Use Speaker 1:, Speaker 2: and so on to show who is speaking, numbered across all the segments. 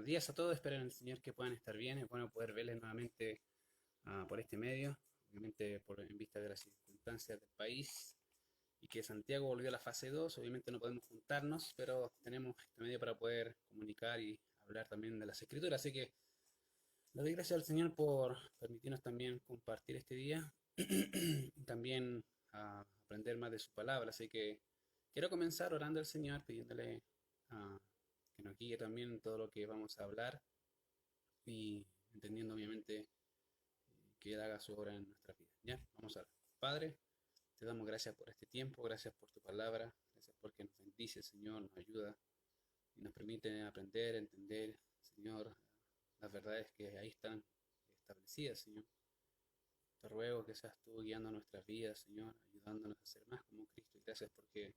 Speaker 1: buenos días a todos. Espero en el Señor que puedan estar bien. Es bueno poder verles nuevamente por este medio, obviamente en vista de las circunstancias del país y que Santiago volvió a la fase 2. Obviamente no podemos juntarnos, pero tenemos este medio para poder comunicar y hablar también de las Escrituras. Así que le doy gracias al Señor por permitirnos también compartir este día y también aprender más de su palabra. Así que quiero comenzar orando al Señor, pidiéndole ah, que nos guíe también en todo lo que vamos a hablar y entendiendo obviamente que Él haga su obra en nuestras vidas. Ya, vamos a ver. Padre, te damos gracias por este tiempo, gracias por tu palabra, gracias porque nos bendice, Señor, nos ayuda y nos permite aprender, entender, Señor, las verdades que ahí están establecidas, Señor. Te ruego que seas tú guiando nuestras vidas, Señor, ayudándonos a ser más como Cristo. Y gracias porque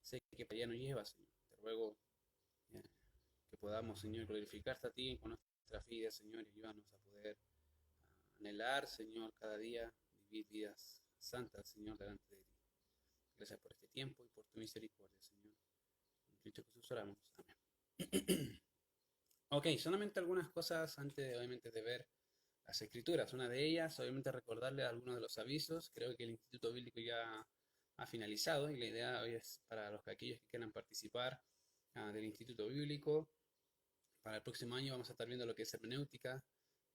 Speaker 1: sé que para allá nos lleva, Señor. Te ruego eh, que podamos, Señor, glorificarte a ti con nuestras vidas, Señor, y ayúdanos a poder anhelar, Señor, cada día vivir vidas santas, Señor, delante de ti. Gracias por este tiempo y por tu misericordia, Señor. En Cristo Jesús oramos. Amén. Ok, solamente algunas cosas antes, obviamente, de ver las escrituras. Una de ellas, obviamente, recordarle algunos de los avisos. Creo que el Instituto Bíblico ya ha finalizado y la idea hoy es para aquellos que quieran participar del Instituto Bíblico. Para el próximo año vamos a estar viendo lo que es hermenéutica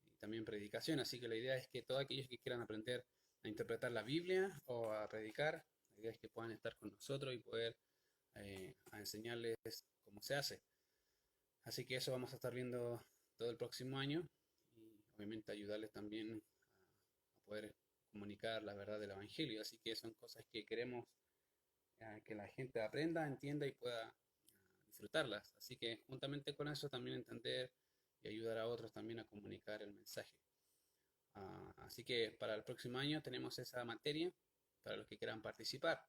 Speaker 1: y también predicación. Así que la idea es que todos aquellos que quieran aprender a interpretar la Biblia o a predicar, la idea es que puedan estar con nosotros y poder a enseñarles cómo se hace. Así que eso vamos a estar viendo todo el próximo año y obviamente ayudarles también a poder comunicar la verdad del Evangelio. Así que son cosas que queremos que la gente aprenda, entienda y pueda disfrutarlas. Así que juntamente con eso también entender y ayudar a otros también a comunicar el mensaje. Así que para el próximo año tenemos esa materia para los que quieran participar.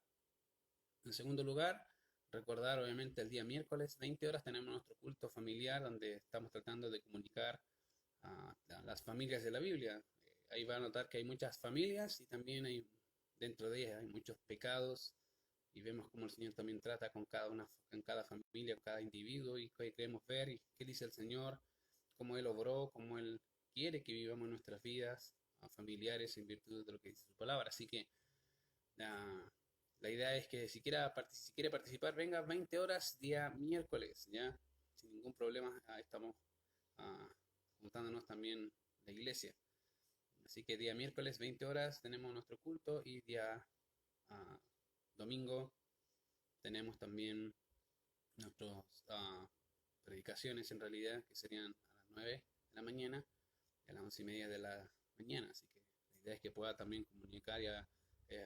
Speaker 1: En segundo lugar, recordar obviamente el día miércoles, 20 horas, tenemos nuestro culto familiar donde estamos tratando de comunicar a las familias de la Biblia. Ahí va a notar que hay muchas familias y también hay dentro de ellas hay muchos pecados y vemos cómo el Señor también trata con cada familia, con cada individuo y qué queremos ver y qué dice el Señor, cómo Él obró, cómo Él quiere que vivamos nuestras vidas familiares en virtud de lo que dice su palabra. Así que la, la idea es que si quiere participar, venga 20 horas día miércoles, ¿ya? Sin ningún problema, estamos ah, juntándonos también la iglesia. Así que día miércoles 20 horas tenemos nuestro culto y día ah, domingo tenemos también nuestras predicaciones en realidad, que serían a las 9 de la mañana y a las 11:30 de la mañana. Así que la idea es que pueda también comunicar y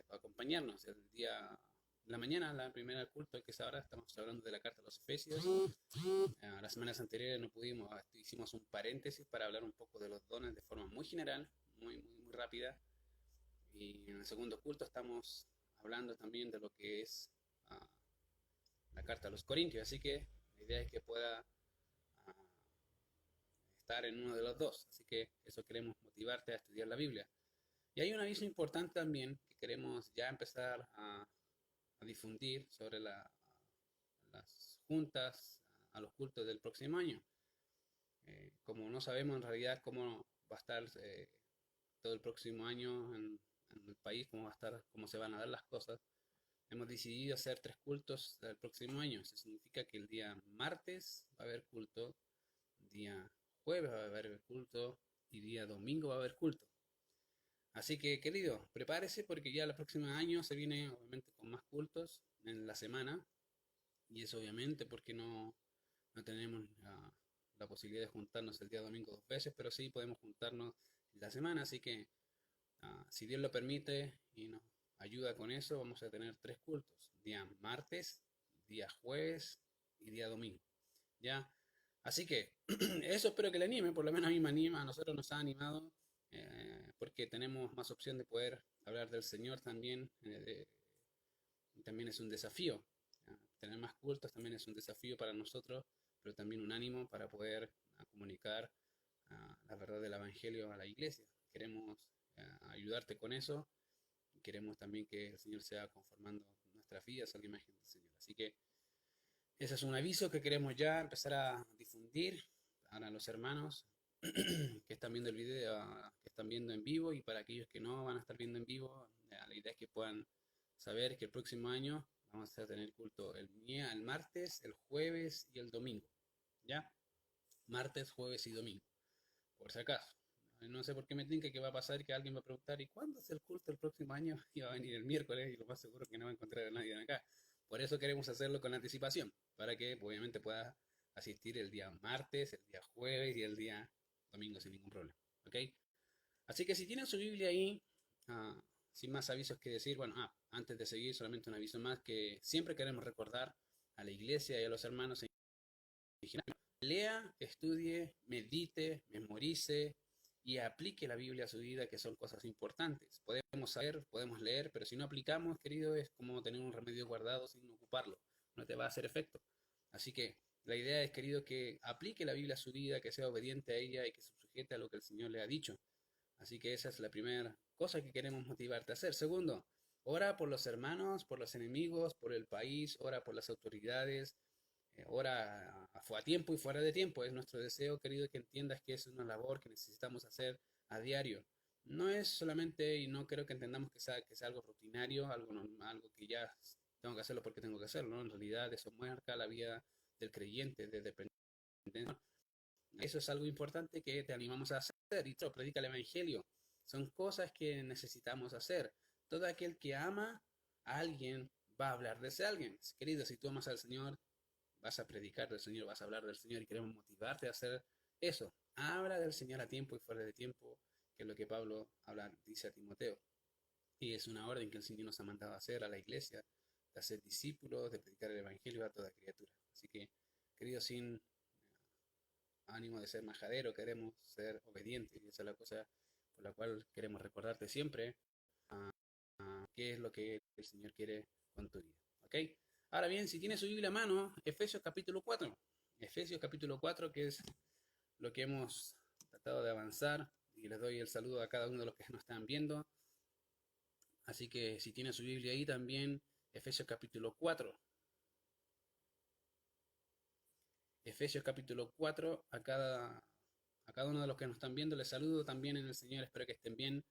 Speaker 1: acompañarnos el día, la mañana, la primera culto, que es ahora, estamos hablando de la carta a los Efesios. Las semanas anteriores no pudimos, hicimos un paréntesis para hablar un poco de los dones de forma muy general, muy rápida. Y en el segundo culto estamos hablando también de lo que es uh, la carta a los Corintios. Así que la idea es que pueda estar en uno de los dos. Así que eso queremos motivarte a estudiar la Biblia. Y hay un aviso importante también que queremos ya empezar a difundir sobre las juntas, a los cultos del próximo año. Como no sabemos en realidad cómo va a estar todo el próximo año en el país, cómo va a estar, cómo se van a dar las cosas, hemos decidido hacer 3 cultos del próximo año. Eso significa que el día martes va a haber culto, día jueves va a haber culto y día domingo va a haber culto. Así que, querido, prepárese porque ya el próximo año se viene obviamente con más cultos en la semana y eso obviamente porque no tenemos la posibilidad de juntarnos el día domingo 2 veces, pero sí podemos juntarnos en la semana, así que si Dios lo permite y nos ayuda con eso, vamos a tener 3 cultos, día martes, día jueves y día domingo, ¿ya? Así que eso espero que le anime, por lo menos a mí me anima, a nosotros nos ha animado, porque tenemos más opción de poder hablar del Señor también, también es un desafío. Tener más cultos también es un desafío para nosotros, pero también un ánimo para poder comunicar la verdad del Evangelio a la iglesia. Queremos ayudarte con eso y queremos también que el Señor sea conformando nuestras vidas a la imagen del Señor. Así que ese es un aviso que queremos ya empezar a difundir Ahora los hermanos que están viendo el video, que están viendo en vivo, y para aquellos que no van a estar viendo en vivo, la idea es que puedan saber que el próximo año vamos a tener culto el martes, el jueves y el domingo. ¿Ya? Martes, jueves y domingo, por si acaso. No sé por qué me tinca que va a pasar que alguien va a preguntar, ¿y cuándo es el culto el próximo año? Y va a venir el miércoles y lo más seguro es que no va a encontrar a nadie acá. Por eso queremos hacerlo con anticipación, para que obviamente pueda asistir el día martes, el día jueves y el día domingo sin ningún problema. ¿Ok? Así que si tienen su Biblia ahí, ah, sin más avisos que decir, bueno, antes de seguir, solamente un aviso más que siempre queremos recordar a la iglesia y a los hermanos en general. Lea, estudie, medite, memorice y aplique la Biblia a su vida, que son cosas importantes. Podemos saber, podemos leer, pero si no aplicamos, querido, es como tener un remedio guardado sin ocuparlo. No te va a hacer efecto. Así que la idea es, querido, que aplique la Biblia a su vida, que sea obediente a ella y que se sujete a lo que el Señor le ha dicho. Así que esa es la primera cosa que queremos motivarte a hacer. Segundo, ora por los hermanos, por los enemigos, por el país, ora por las autoridades, ora a tiempo y fuera de tiempo. Es nuestro deseo, querido, que entiendas que es una labor que necesitamos hacer a diario. No es solamente, y no creo que entendamos que sea algo rutinario, algo normal, algo que ya tengo que hacerlo porque tengo que hacerlo, ¿no? En realidad eso marca la vida del creyente, de dependencia. Eso es algo importante que te animamos a hacer. Y todo, predica el evangelio. Son cosas que necesitamos hacer. Todo aquel que ama a alguien va a hablar de ese alguien. Querido, si tú amas al Señor, vas a predicar del Señor, vas a hablar del Señor, y queremos motivarte a hacer eso. Habla del Señor a tiempo y fuera de tiempo, que es lo que Pablo habla, dice a Timoteo. Y es una orden que el Señor nos ha mandado a hacer a la iglesia, de hacer discípulos, de predicar el evangelio a toda criatura. Así que, querido, sin ánimo de ser majadero, queremos ser obedientes, y esa es la cosa por la cual queremos recordarte siempre qué es lo que el Señor quiere con tu vida. ¿Ok? Ahora bien, si tienes su Biblia a mano, Efesios capítulo 4. Efesios capítulo 4, que es lo que hemos tratado de avanzar, y les doy el saludo a cada uno de los que nos están viendo. Así que si tienes su Biblia ahí también, Efesios capítulo 4. Efesios capítulo 4, a cada uno de los que nos están viendo les saludo también en el Señor, espero que estén bien.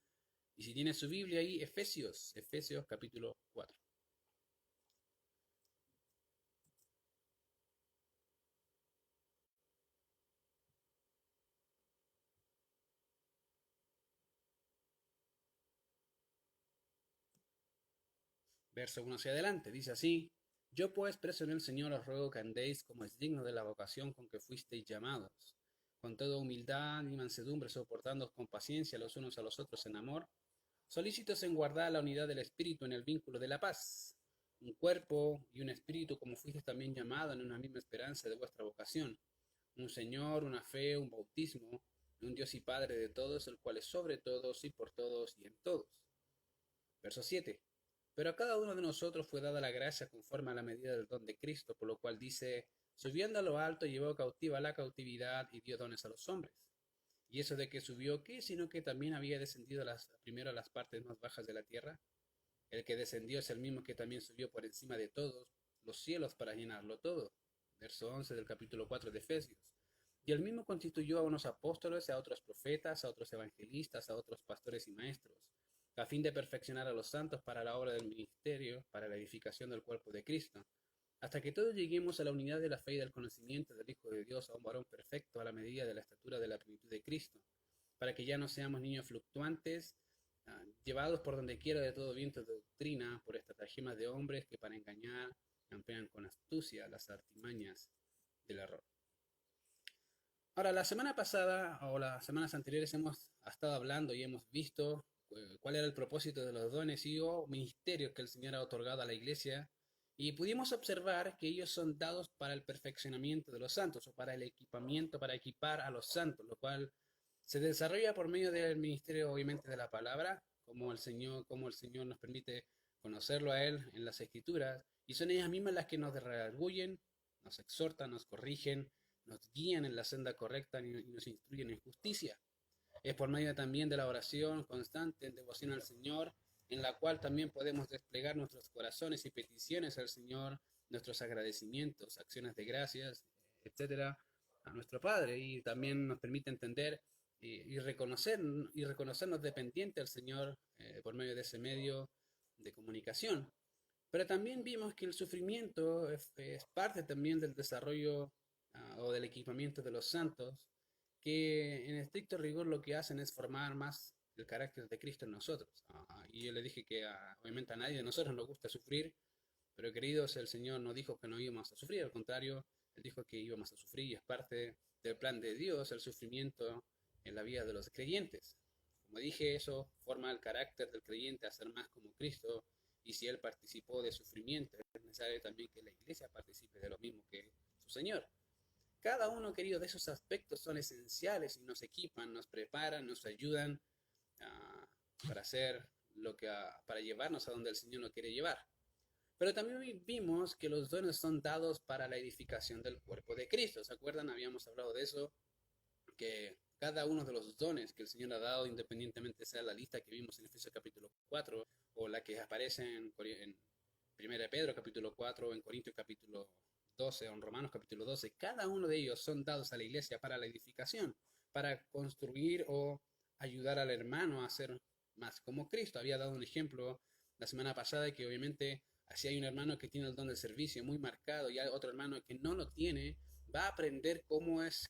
Speaker 1: Y si tienes su Biblia ahí, Efesios capítulo 4. Verso 1 hacia adelante, dice así: Yo pues, preso en el Señor, os ruego que andéis como es digno de la vocación con que fuisteis llamados, con toda humildad y mansedumbre, soportándoos con paciencia los unos a los otros en amor, solícitos en guardar la unidad del Espíritu en el vínculo de la paz, un cuerpo y un espíritu, como fuisteis también llamados en una misma esperanza de vuestra vocación, un Señor, una fe, un bautismo, y un Dios y Padre de todos, el cual es sobre todos y por todos y en todos. Verso 7. Pero a cada uno de nosotros fue dada la gracia conforme a la medida del don de Cristo, por lo cual dice, subiendo a lo alto, llevó cautiva la cautividad y dio dones a los hombres. ¿Y eso de que subió qué? Sino que también había descendido primero a las partes más bajas de la tierra. El que descendió es el mismo que también subió por encima de todos los cielos para llenarlo todo. Verso 11 del capítulo 4 de Efesios. Y el mismo constituyó a unos apóstoles, a otros profetas, a otros evangelistas, a otros pastores y maestros, a fin de perfeccionar a los santos para la obra del ministerio, para la edificación del cuerpo de Cristo, hasta que todos lleguemos a la unidad de la fe y del conocimiento del Hijo de Dios, a un varón perfecto, a la medida de la estatura de la plenitud de Cristo, para que ya no seamos niños fluctuantes, llevados por donde quiera de todo viento de doctrina, por estratagemas de hombres que para engañar emplean con astucia las artimañas del error. Ahora, la semana pasada o las semanas anteriores hemos estado hablando y hemos visto cuál era el propósito de los dones y o ministerios que el Señor ha otorgado a la iglesia, y pudimos observar que ellos son dados para el perfeccionamiento de los santos, o para el equipamiento, para equipar a los santos, lo cual se desarrolla por medio del ministerio, obviamente, de la palabra, como el Señor nos permite conocerlo a Él en las Escrituras, y son ellas mismas las que nos redarguyen, nos exhortan, nos corrigen, nos guían en la senda correcta y nos instruyen en justicia. Es por medio también de la oración constante en devoción al Señor, en la cual también podemos desplegar nuestros corazones y peticiones al Señor, nuestros agradecimientos, acciones de gracias, etcétera, a nuestro Padre y también nos permite entender y reconocer y reconocernos dependientes al Señor por medio de ese medio de comunicación. Pero también vimos que el sufrimiento es parte también del desarrollo o del equipamiento de los santos, que en estricto rigor lo que hacen es formar más el carácter de Cristo en nosotros. Y yo le dije que obviamente a nadie de nosotros nos gusta sufrir, pero queridos, el Señor no dijo que no íbamos a sufrir, al contrario, Él dijo que íbamos a sufrir y es parte del plan de Dios el sufrimiento en la vida de los creyentes. Como dije, eso forma el carácter del creyente a ser más como Cristo, y si Él participó de sufrimiento, es necesario también que la iglesia participe de lo mismo que su Señor. Cada uno, querido, de esos aspectos son esenciales y nos equipan, nos preparan, nos ayudan uh, para hacer para llevarnos a donde el Señor nos quiere llevar. Pero también vimos que los dones son dados para la edificación del cuerpo de Cristo. ¿Se acuerdan? Habíamos hablado de eso, que cada uno de los dones que el Señor ha dado, independientemente sea la lista que vimos en Efesios capítulo 4 o la que aparece en 1 Pedro capítulo 4 o en Corintios capítulo 12 o en Romanos capítulo 12, cada uno de ellos son dados a la iglesia para la edificación, para construir o ayudar al hermano a ser más como Cristo. Había dado un ejemplo la semana pasada que obviamente si hay un hermano que tiene el don de servicio muy marcado y hay otro hermano que no lo tiene, va a aprender cómo es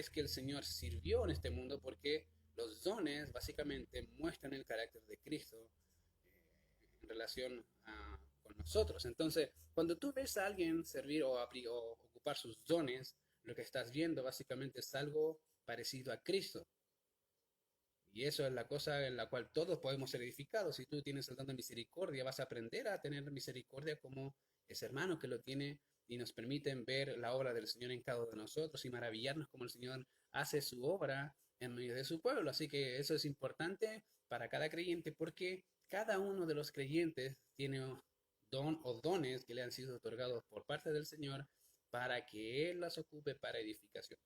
Speaker 1: que el Señor sirvió en este mundo, porque los dones básicamente muestran el carácter de Cristo en relación con nosotros. Entonces, cuando tú ves a alguien servir o ocupar sus dones, lo que estás viendo básicamente es algo parecido a Cristo. Y eso es la cosa en la cual todos podemos ser edificados. Si tú tienes el don de misericordia, vas a aprender a tener misericordia como ese hermano que lo tiene, y nos permiten ver la obra del Señor en cada uno de nosotros y maravillarnos como el Señor hace su obra en medio de su pueblo. Así que eso es importante para cada creyente, porque cada uno de los creyentes tiene don o dones que le han sido otorgados por parte del Señor para que Él las ocupe para edificación.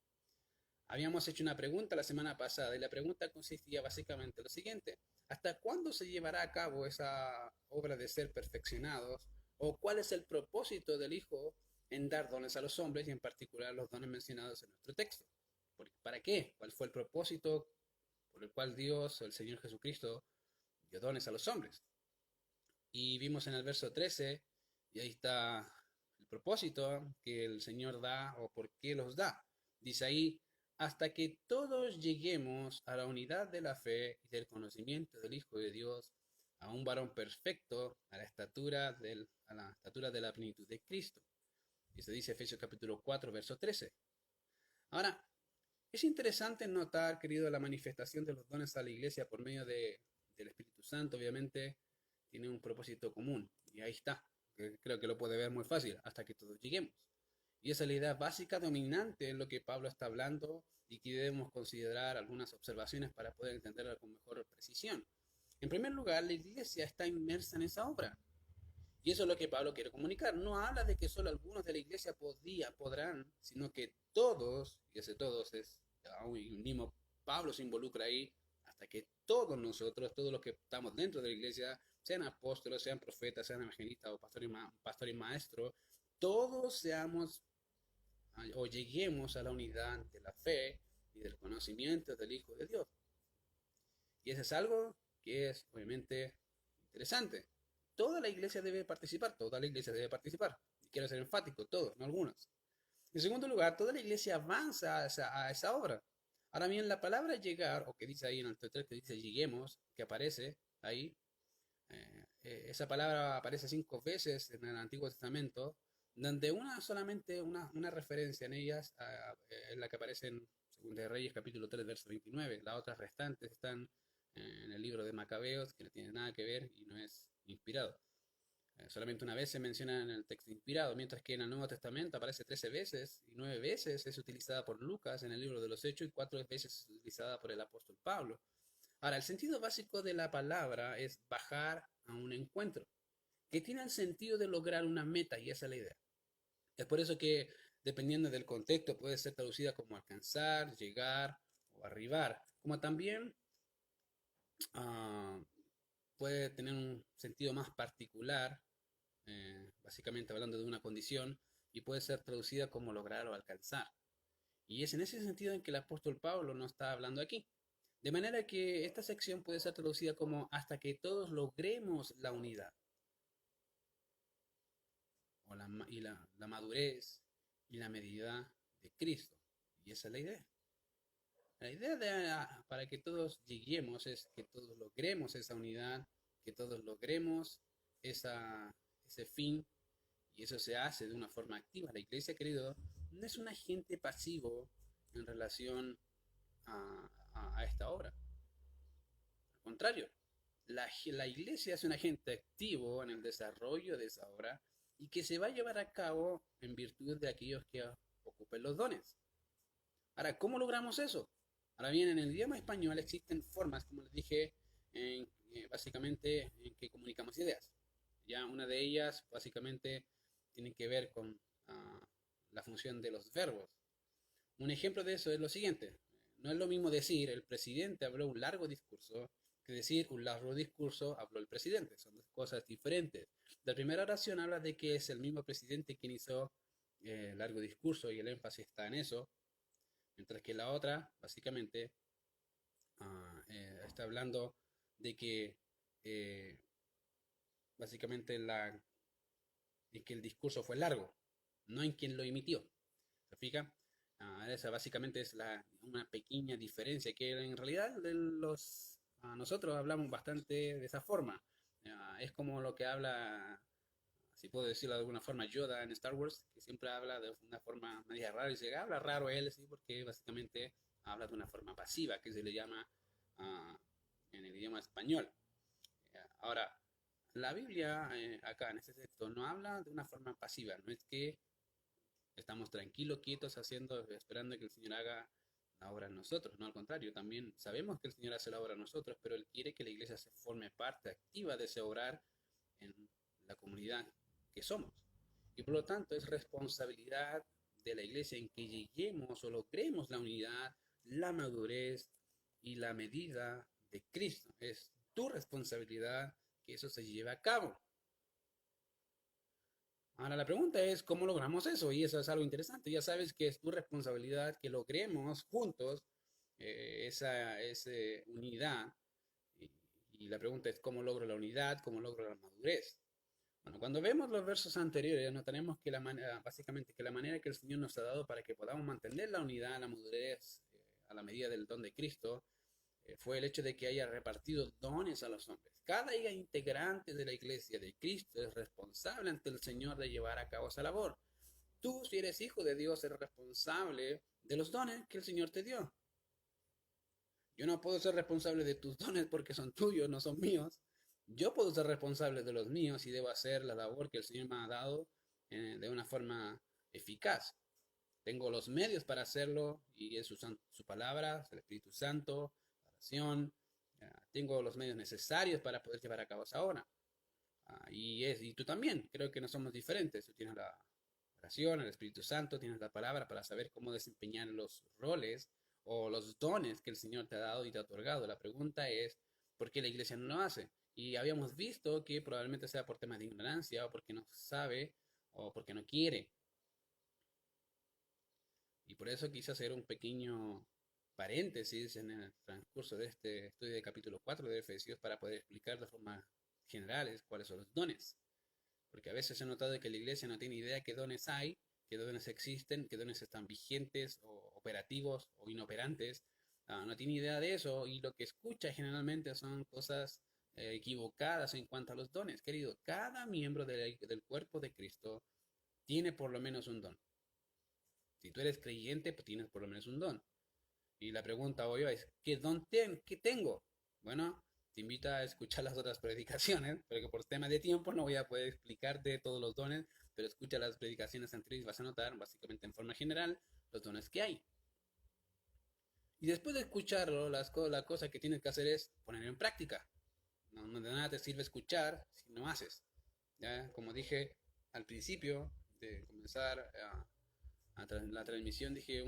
Speaker 1: Habíamos hecho una pregunta la semana pasada y la pregunta consistía básicamente en lo siguiente: ¿hasta cuándo se llevará a cabo esa obra de ser perfeccionados? ¿O cuál es el propósito del Hijo en dar dones a los hombres y en particular los dones mencionados en nuestro texto? ¿Para qué? ¿Cuál fue el propósito por el cual Dios, el Señor Jesucristo, dio dones a los hombres? Y vimos en el verso 13, y ahí está el propósito que el Señor da o por qué los da. Dice ahí: hasta que todos lleguemos a la unidad de la fe y del conocimiento del Hijo de Dios, a un varón perfecto, a la estatura de la plenitud de Cristo. Y se dice Efesios capítulo 4, verso 13. Ahora, es interesante notar, querido, la manifestación de los dones a la iglesia por medio del Espíritu Santo. Obviamente tiene un propósito común, y ahí está. Creo que lo puede ver muy fácil: hasta que todos lleguemos. Y esa es la idea básica dominante en lo que Pablo está hablando, y que debemos considerar algunas observaciones para poder entenderla con mejor precisión. En primer lugar, la iglesia está inmersa en esa obra. Y eso es lo que Pablo quiere comunicar. No habla de que solo algunos de la iglesia podrán, sino que todos, y ese todos es, aún mismo Pablo se involucra ahí, hasta que todos nosotros, todos los que estamos dentro de la iglesia, sean apóstoles, sean profetas, sean evangelistas o pastor y maestro, todos seamos o lleguemos a la unidad de la fe y del conocimiento del Hijo de Dios. Y eso es algo que es obviamente interesante. Toda la iglesia debe participar, toda la iglesia debe participar. Y quiero ser enfático, todos, no algunos. En segundo lugar, toda la iglesia avanza a esa obra. Ahora bien, la palabra llegar, o que dice ahí en el texto que dice lleguemos, que aparece ahí, esa palabra aparece 5 veces en el Antiguo Testamento, donde solamente una referencia en ellas es la que aparece en 2 de Reyes capítulo 3 verso 29. Las otras restantes están en el libro de Macabeos, que no tiene nada que ver y no es inspirado. Solamente una vez se menciona en el texto inspirado, mientras que en el Nuevo Testamento aparece 13 veces, y 9 veces es utilizada por Lucas en el libro de los Hechos, y 4 veces es utilizada por el apóstol Pablo. Ahora, el sentido básico de la palabra es bajar a un encuentro, que tiene el sentido de lograr una meta, y esa es la idea. Es por eso que, dependiendo del contexto, puede ser traducida como alcanzar, llegar o arribar, como también uh, puede tener un sentido más particular, básicamente hablando de una condición, y puede ser traducida como lograr o alcanzar. Y es en ese sentido en que el apóstol Pablo nos está hablando aquí. De manera que esta sección puede ser traducida como hasta que todos logremos la unidad o la madurez y la medida de Cristo. Y esa es la idea. La idea para que todos lleguemos es que todos logremos esa unidad, que todos logremos ese fin, y eso se hace de una forma activa. La iglesia, querido, no es un agente pasivo en relación a esta obra. Al contrario, la iglesia es un agente activo en el desarrollo de esa obra y que se va a llevar a cabo en virtud de aquellos que ocupen los dones. Ahora, ¿cómo logramos eso? Ahora bien, en el idioma español existen formas, como les dije, básicamente en que comunicamos ideas. Ya una de ellas, básicamente, tiene que ver con la función de los verbos. Un ejemplo de eso es lo siguiente. No es lo mismo decir el presidente habló un largo discurso que decir un largo discurso habló el presidente. Son dos cosas diferentes. La primera oración habla de que es el mismo presidente quien hizo el largo discurso y el énfasis está en eso, mientras que la otra, básicamente, está hablando de que eh, básicamente en que el discurso fue largo, no en quien lo emitió. ¿Se fija? Esa básicamente es una pequeña diferencia que en realidad nosotros hablamos bastante de esa forma. Es como lo que habla, si puedo decirlo de alguna forma, Yoda en Star Wars, que siempre habla de una forma media rara y se habla raro él, ¿sí? Porque básicamente habla de una forma pasiva, que se le llama uh, en el idioma español. Ahora, la Biblia, acá en este texto, no habla de una forma pasiva, no es que estamos tranquilos, quietos, esperando que el Señor haga la obra en nosotros. No, al contrario, también sabemos que el Señor hace la obra en nosotros, pero Él quiere que la iglesia se forme parte activa de ese obrar en la comunidad que somos. Y por lo tanto es responsabilidad de la iglesia en que lleguemos o logremos la unidad, la madurez y la medida de Cristo. Es tu responsabilidad que eso se lleve a cabo. Ahora la pregunta es, ¿cómo logramos eso? Y eso es algo interesante. Ya sabes que es tu responsabilidad que logremos juntos esa unidad. Y, y la pregunta es, ¿cómo logro la unidad? ¿Cómo logro la madurez? Bueno, cuando vemos los versos anteriores, notaremos que básicamente que la manera que el Señor nos ha dado para que podamos mantener la unidad, la madurez, a la medida del don de Cristo, fue el hecho de que haya repartido dones a los hombres. Cada integrante de la iglesia de Cristo es responsable ante el Señor de llevar a cabo esa labor. Tú, si eres hijo de Dios, eres responsable de los dones que el Señor te dio. Yo no puedo ser responsable de tus dones porque son tuyos, no son míos. Yo puedo ser responsable de los míos y debo hacer la labor que el Señor me ha dado de una forma eficaz. Tengo los medios para hacerlo y es su palabra, el Espíritu Santo, la oración. Tengo los medios necesarios para poder llevar a cabo esa obra. Y tú también, creo que no somos diferentes. Tú tienes la oración, el Espíritu Santo, tienes la palabra para saber cómo desempeñar los roles o los dones que el Señor te ha dado y te ha otorgado. La pregunta es, ¿por qué la iglesia no lo hace? Y habíamos visto que probablemente sea por temas de ignorancia o porque no sabe o porque no quiere. Y por eso quise hacer un pequeño paréntesis en el transcurso de este estudio de capítulo 4 de Efesios para poder explicar de forma general cuáles son los dones. Porque a veces he notado que la iglesia no tiene idea qué dones hay, qué dones existen, qué dones están vigentes o operativos o inoperantes. No tiene idea de eso y lo que escucha generalmente son cosas equivocadas en cuanto a los dones. Querido, cada miembro del cuerpo de Cristo tiene por lo menos un don. Si tú eres creyente, pues tienes por lo menos un don. Y la pregunta hoy es, ¿qué don qué tengo? Bueno, te invito a escuchar las otras predicaciones, porque por tema de tiempo no voy a poder explicarte todos los dones, pero escucha las predicaciones anteriores y vas a notar, básicamente en forma general, los dones que hay. Y después de escucharlo, la cosa que tienes que hacer es ponerlo en práctica. No de nada te sirve escuchar si no haces. ¿Ya? Como dije al principio de comenzar la transmisión, dije,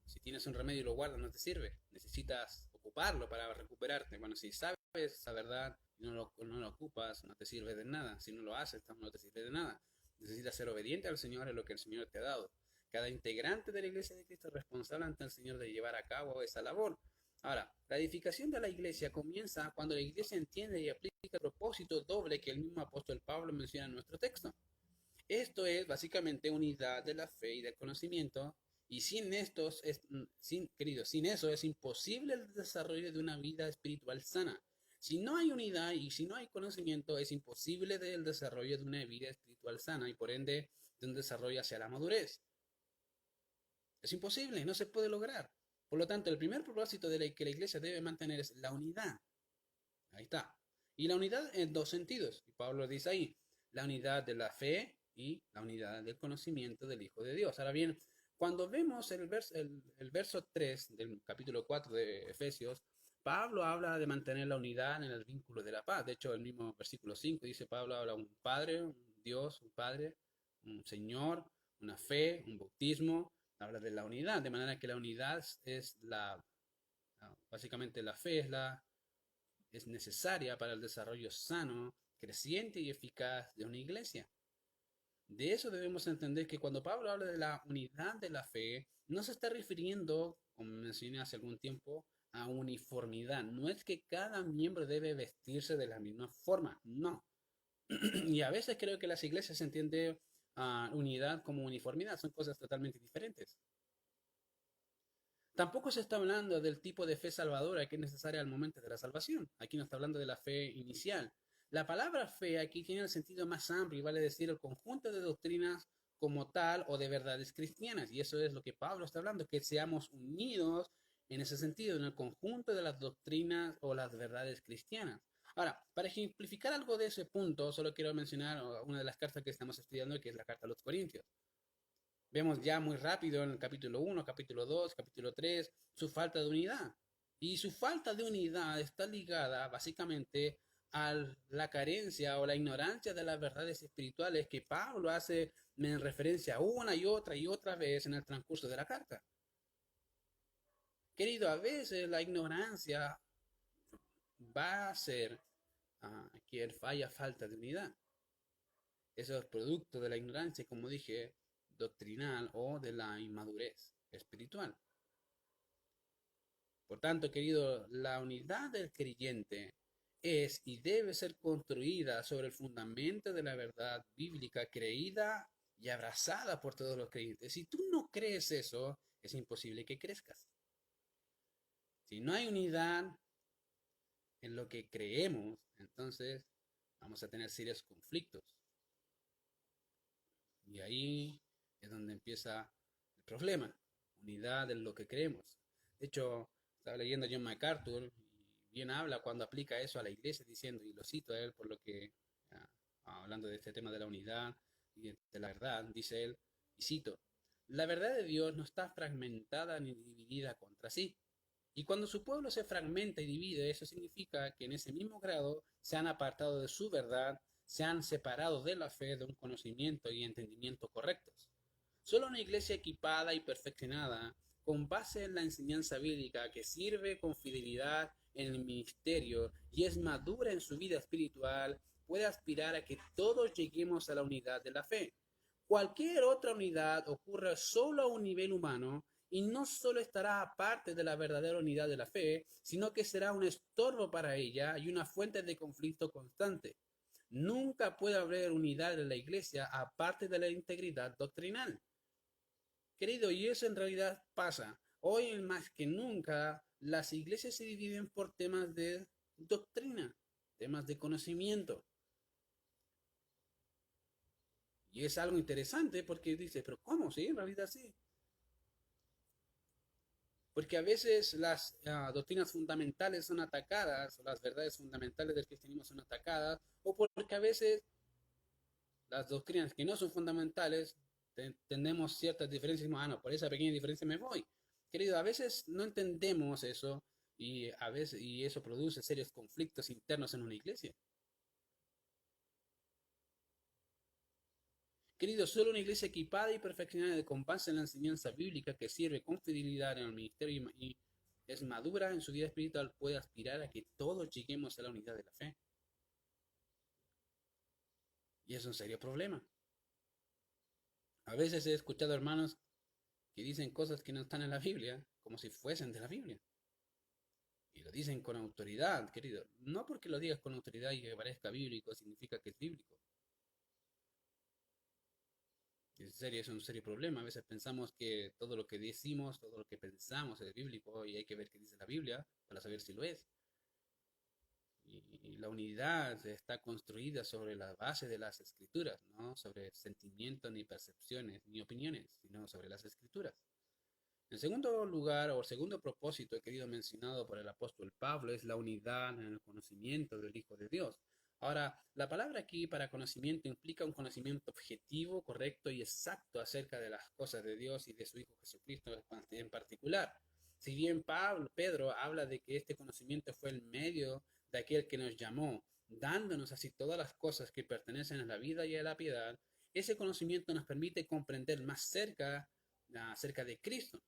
Speaker 1: si tienes un remedio y lo guardas, no te sirve. Necesitas ocuparlo para recuperarte. Bueno, si sabes esa verdad y no lo ocupas, no te sirve de nada. Si no lo haces, no te sirve de nada. Necesitas ser obediente al Señor en lo que el Señor te ha dado. Cada integrante de la iglesia de Cristo es responsable ante el Señor de llevar a cabo esa labor. Ahora, la edificación de la iglesia comienza cuando la iglesia entiende y aplica el propósito doble que el mismo apóstol Pablo menciona en nuestro texto. Esto es básicamente unidad de la fe y del conocimiento, y sin eso es imposible el desarrollo de una vida espiritual sana. Si no hay unidad y si no hay conocimiento, es imposible el desarrollo de una vida espiritual sana y por ende de un desarrollo hacia la madurez. Es imposible, no se puede lograr. Por lo tanto, el primer propósito que la iglesia debe mantener es la unidad. Ahí está. Y la unidad en dos sentidos. Y Pablo dice ahí, la unidad de la fe y la unidad del conocimiento del Hijo de Dios. Ahora bien, cuando vemos el verso 3 del capítulo 4 de Efesios, Pablo habla de mantener la unidad en el vínculo de la paz. De hecho, el mismo versículo 5 dice, Pablo habla de un Padre, un Dios, un Padre, un Señor, una fe, un bautismo. Habla de la unidad, de manera que la unidad es básicamente la fe es necesaria para el desarrollo sano, creciente y eficaz de una iglesia. De eso debemos entender que cuando Pablo habla de la unidad de la fe, no se está refiriendo, como mencioné hace algún tiempo, a uniformidad. No es que cada miembro debe vestirse de la misma forma, no. Y a veces creo que las iglesias entienden unidad como uniformidad, son cosas totalmente diferentes. Tampoco se está hablando del tipo de fe salvadora que es necesaria al momento de la salvación. Aquí no está hablando de la fe inicial. La palabra fe aquí tiene el sentido más amplio y vale decir el conjunto de doctrinas como tal o de verdades cristianas. Y eso es lo que Pablo está hablando, que seamos unidos en ese sentido, en el conjunto de las doctrinas o las verdades cristianas. Ahora, para ejemplificar algo de ese punto, solo quiero mencionar una de las cartas que estamos estudiando, que es la carta a los Corintios. Vemos ya muy rápido en el capítulo 1, capítulo 2, capítulo 3, su falta de unidad. Y su falta de unidad está ligada básicamente a la carencia o la ignorancia de las verdades espirituales que Pablo hace en referencia una y otra vez en el transcurso de la carta. Querido, a veces la ignorancia va a ser que haya falta de unidad. Eso es producto de la ignorancia, como dije, doctrinal o de la inmadurez espiritual. Por tanto, querido, la unidad del creyente es y debe ser construida sobre el fundamento de la verdad bíblica creída y abrazada por todos los creyentes. Si tú no crees eso, es imposible que crezcas. Si no hay unidad en lo que creemos, entonces vamos a tener serios conflictos. Y ahí es donde empieza el problema, unidad en lo que creemos. De hecho, estaba leyendo a John MacArthur y bien habla cuando aplica eso a la iglesia diciendo, y lo cito a él por lo que, hablando de este tema de la unidad y de la verdad, dice él, y cito, la verdad de Dios no está fragmentada ni dividida contra sí. Y cuando su pueblo se fragmenta y divide, eso significa que en ese mismo grado se han apartado de su verdad, se han separado de la fe, de un conocimiento y entendimiento correctos. Solo una iglesia equipada y perfeccionada, con base en la enseñanza bíblica, que sirve con fidelidad en el ministerio y es madura en su vida espiritual, puede aspirar a que todos lleguemos a la unidad de la fe. Cualquier otra unidad ocurre solo a un nivel humano y no solo estará aparte de la verdadera unidad de la fe, sino que será un estorbo para ella y una fuente de conflicto constante. Nunca puede haber unidad en la iglesia aparte de la integridad doctrinal. Querido, y eso en realidad pasa. Hoy más que nunca, las iglesias se dividen por temas de doctrina, temas de conocimiento. Y es algo interesante porque dice, pero ¿cómo? Sí, en realidad sí. Porque a veces las doctrinas fundamentales son atacadas, o las verdades fundamentales del cristianismo son atacadas, o porque a veces las doctrinas que no son fundamentales tenemos ciertas diferencias y decimos, no, por esa pequeña diferencia me voy. Querido, a veces no entendemos eso y a veces y eso produce serios conflictos internos en una iglesia. Querido, solo una iglesia equipada y perfeccionada de compás en la enseñanza bíblica que sirve con fidelidad en el ministerio y es madura en su vida espiritual puede aspirar a que todos lleguemos a la unidad de la fe. Y es un serio problema. A veces he escuchado hermanos que dicen cosas que no están en la Biblia, como si fuesen de la Biblia. Y lo dicen con autoridad, querido. No porque lo digas con autoridad y que parezca bíblico, significa que es bíblico. En serio, es un serio problema. A veces pensamos que todo lo que decimos, todo lo que pensamos es bíblico y hay que ver qué dice la Biblia para saber si lo es. Y la unidad está construida sobre la base de las escrituras, no sobre sentimientos, ni percepciones, ni opiniones, sino sobre las escrituras. En segundo lugar, o el segundo propósito querido mencionado por el apóstol Pablo es la unidad en el conocimiento del Hijo de Dios. Ahora, la palabra aquí para conocimiento implica un conocimiento objetivo, correcto y exacto acerca de las cosas de Dios y de su Hijo Jesucristo en particular. Si bien Pedro habla de que este conocimiento fue el medio de aquel que nos llamó, dándonos así todas las cosas que pertenecen a la vida y a la piedad, ese conocimiento nos permite comprender más acerca de Cristo.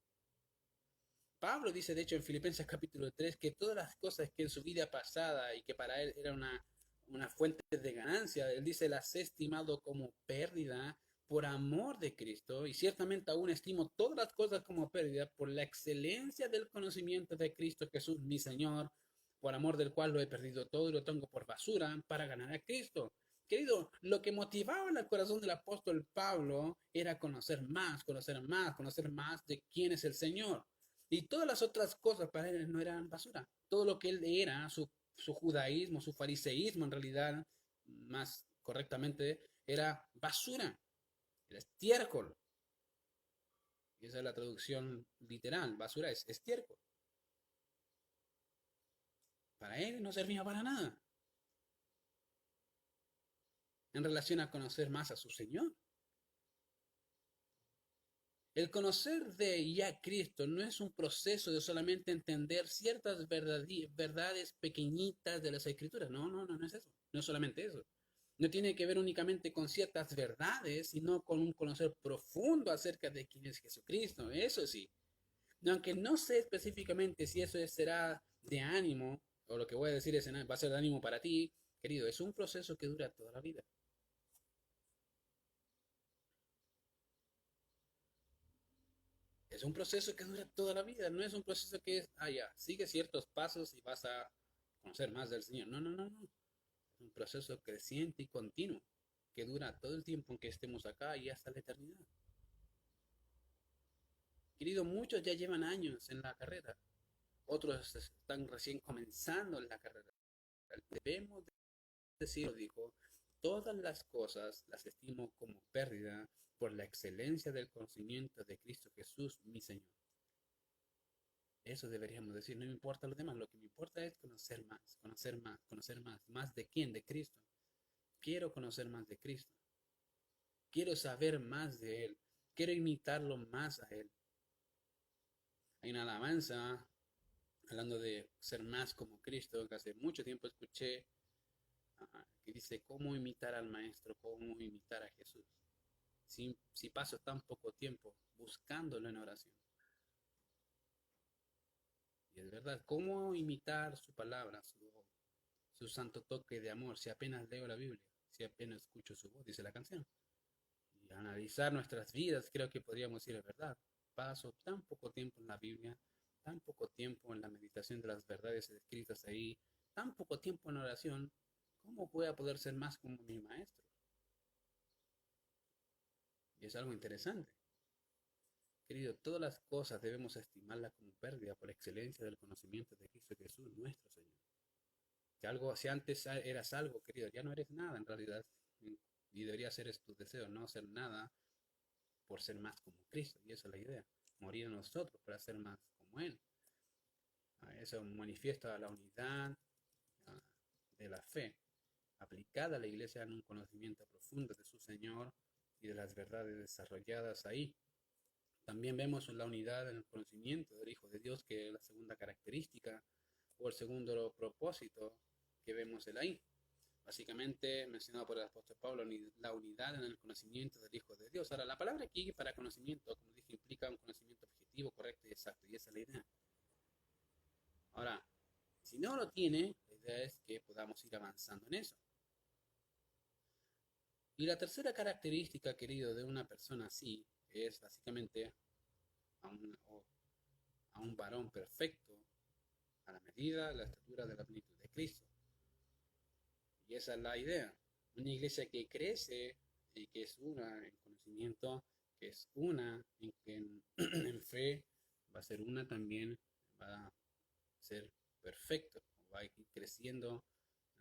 Speaker 1: Pablo dice, de hecho, en Filipenses capítulo 3, que todas las cosas que en su vida pasada y que para él era una fuente de ganancia, él dice, las he estimado como pérdida por amor de Cristo, y ciertamente aún estimo todas las cosas como pérdida por la excelencia del conocimiento de Cristo Jesús, mi Señor, por amor del cual lo he perdido todo y lo tengo por basura para ganar a Cristo. Querido, lo que motivaba en el corazón del apóstol Pablo era conocer más, conocer más, conocer más de quién es el Señor. Y todas las otras cosas para él no eran basura. Todo lo que él era, su judaísmo, su fariseísmo en realidad, más correctamente, era basura, era estiércol. Y esa es la traducción literal, basura es estiércol. Para él no servía para nada en relación a conocer más a su Señor. El conocer de y a Cristo no es un proceso de solamente entender ciertas verdades pequeñitas de las Escrituras. No es eso. No es solamente eso. No tiene que ver únicamente con ciertas verdades, sino con un conocer profundo acerca de quién es Jesucristo. Eso sí. Aunque no sé específicamente si eso será de ánimo, o lo que voy a decir va a ser de ánimo para ti, querido, es un proceso que dura toda la vida. Es un proceso que dura toda la vida, no es un proceso que es, ya, sigue ciertos pasos y vas a conocer más del Señor. No. Es un proceso creciente y continuo que dura todo el tiempo en que estemos acá y hasta la eternidad. Querido, muchos ya llevan años en la carrera, otros están recién comenzando en la carrera. Debemos decir, dijo, todas las cosas las estimo como pérdida por la excelencia del conocimiento de Cristo Jesús, mi Señor. Eso deberíamos decir, no me importa lo demás, lo que me importa es conocer más, conocer más, conocer más. ¿Más de quién? De Cristo. Quiero conocer más de Cristo. Quiero saber más de Él. Quiero imitarlo más a Él. Hay una alabanza hablando de ser más como Cristo, que hace mucho tiempo escuché, que dice, ¿cómo imitar al Maestro? ¿Cómo imitar a Jesús? Si paso tan poco tiempo buscándolo en oración. Y es verdad, ¿cómo imitar su palabra, su santo toque de amor, si apenas leo la Biblia, si apenas escucho su voz, dice la canción? Y analizar nuestras vidas, creo que podríamos decir, es verdad, paso tan poco tiempo en la Biblia, tan poco tiempo en la meditación de las verdades escritas ahí, tan poco tiempo en oración, ¿cómo voy a poder ser más como mi maestro? Y es algo interesante. Querido, todas las cosas debemos estimarlas como pérdida por excelencia del conocimiento de Cristo Jesús, nuestro Señor. Si antes eras algo, querido, ya no eres nada en realidad. Y debería ser tu deseo, no ser nada por ser más como Cristo. Y esa es la idea. Morir en nosotros para ser más como Él. Eso manifiesta la unidad ah, de la fe aplicada a la iglesia en un conocimiento profundo de su Señor y de las verdades desarrolladas ahí. También vemos la unidad en el conocimiento del Hijo de Dios, que es la segunda característica o el segundo propósito que vemos él ahí. Básicamente, mencionado por el apóstol Pablo, la unidad en el conocimiento del Hijo de Dios. Ahora, la palabra aquí para conocimiento, como dije, implica un conocimiento objetivo, correcto y exacto, y esa es la idea. Ahora, si no lo tiene, la idea es que podamos ir avanzando en eso. Y la tercera característica, querido, de una persona así, es básicamente a un varón perfecto, a la medida, la estatura de la plenitud de Cristo. Y esa es la idea. Una iglesia que crece y que es una en conocimiento, que es una en fe, va a ser una también, va a ser perfecto, va a ir creciendo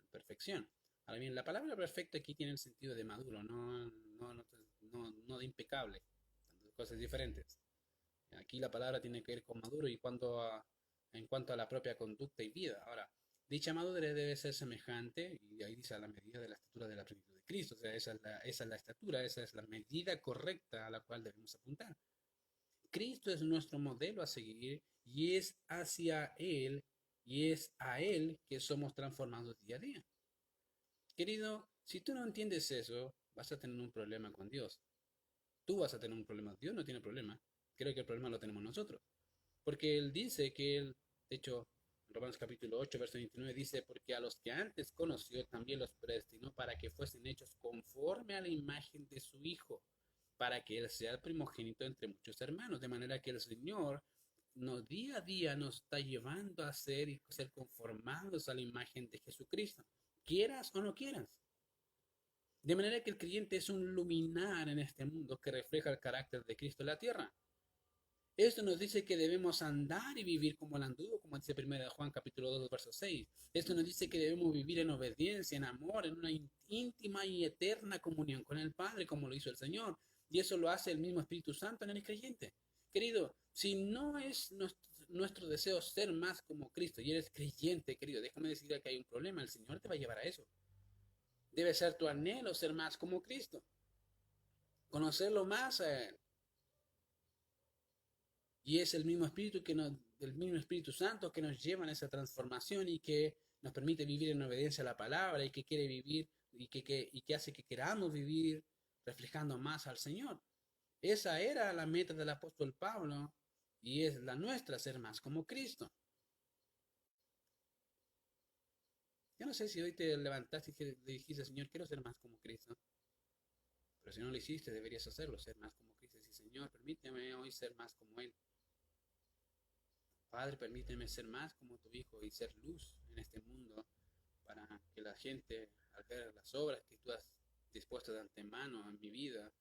Speaker 1: en perfección. Ahora bien, la palabra perfecto aquí tiene el sentido de maduro, no de impecable, son dos cosas diferentes. Aquí la palabra tiene que ver con maduro y en cuanto a la propia conducta y vida. Ahora, dicha madurez debe ser semejante, y ahí dice a la medida de la estatura de la plenitud de Cristo. O sea, esa es la estatura, esa es la medida correcta a la cual debemos apuntar. Cristo es nuestro modelo a seguir y es hacia Él y es a Él que somos transformados día a día. Querido, si tú no entiendes eso, vas a tener un problema con Dios. Tú vas a tener un problema. Dios no tiene problema. Creo que el problema lo tenemos nosotros. Porque Él dice que Él, de hecho, en Romanos capítulo 8, verso 29 dice, porque a los que antes conoció también los predestinó para que fuesen hechos conforme a la imagen de su Hijo, para que Él sea el primogénito entre muchos hermanos. De manera que el Señor día a día nos está llevando a ser y ser conformados a la imagen de Jesucristo, quieras o no quieras. De manera que el creyente es un luminar en este mundo que refleja el carácter de Cristo en la tierra. Esto nos dice que debemos andar y vivir como el anduvo, como dice 1 Juan capítulo 2, verso 6. Esto nos dice que debemos vivir en obediencia, en amor, en una íntima y eterna comunión con el Padre, como lo hizo el Señor. Y eso lo hace el mismo Espíritu Santo en el creyente. Querido, si no es nuestro deseo ser más como Cristo y eres creyente, querido, déjame decirte que hay un problema. El Señor te va a llevar a eso. Debe ser tu anhelo ser más como Cristo. Conocerlo más a Él. Y es el mismo Espíritu Santo que nos lleva a esa transformación y que nos permite vivir en obediencia a la palabra y que quiere vivir y que hace que queramos vivir reflejando más al Señor. Esa era la meta del apóstol Pablo y es la nuestra, ser más como Cristo. Yo no sé si hoy te levantaste y le dijiste, Señor, quiero ser más como Cristo. Pero si no lo hiciste, deberías hacerlo, ser más como Cristo. Y Señor, permíteme hoy ser más como Él. Padre, permíteme ser más como tu Hijo y ser luz en este mundo para que la gente, al ver las obras que tú has dispuesto de antemano en mi vida,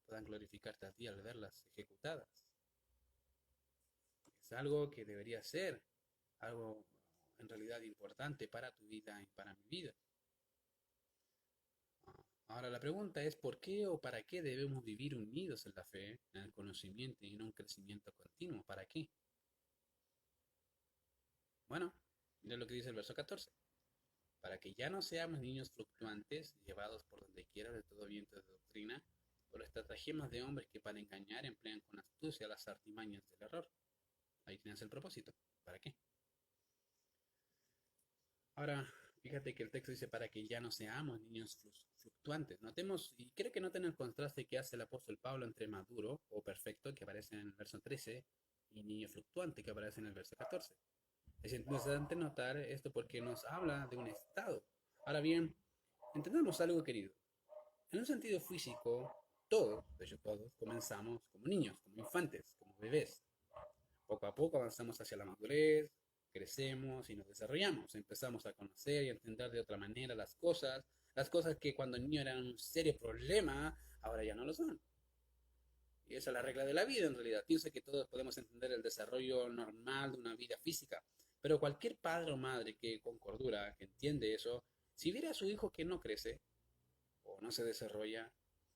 Speaker 1: puedan glorificarte a ti al verlas ejecutadas. Es algo que debería ser algo en realidad importante para tu vida y para mi vida. Ahora la pregunta es ¿por qué o para qué debemos vivir unidos en la fe, en el conocimiento y en un crecimiento continuo? ¿Para qué? Bueno, mira lo que dice el verso 14. Para que ya no seamos niños fluctuantes, llevados por donde quiera de todo viento de doctrina, por estratagemas de hombres que para engañar emplean con astucia las artimañas del error. Ahí tienes el propósito. ¿Para qué? Ahora, fíjate que el texto dice para que ya no seamos niños fluctuantes. Notemos, y creo que noten el contraste que hace el apóstol Pablo entre maduro o perfecto, que aparece en el verso 13, y niño fluctuante, que aparece en el verso 14. Es interesante notar esto porque nos habla de un estado. Ahora bien, entendamos algo, querido. En un sentido físico, todos, de hecho todos, comenzamos como niños, como infantes, como bebés. Poco a poco avanzamos hacia la madurez, crecemos y nos desarrollamos. Empezamos a conocer y a entender de otra manera las cosas que cuando niño eran un serio problema, ahora ya no lo son. Y esa es la regla de la vida en realidad. Pienso que todos podemos entender el desarrollo normal de una vida física, pero cualquier padre o madre que con cordura, que entiende eso, si viera a su hijo que no crece o no se desarrolla,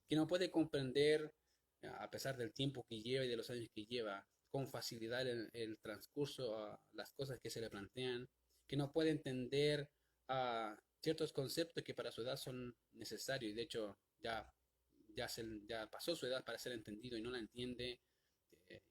Speaker 1: que no puede comprender, a pesar del tiempo que lleva y de los años que lleva, con facilidad el transcurso a las cosas que se le plantean, que no puede entender ciertos conceptos que para su edad son necesarios y de hecho ya pasó su edad para ser entendido y no la entiende,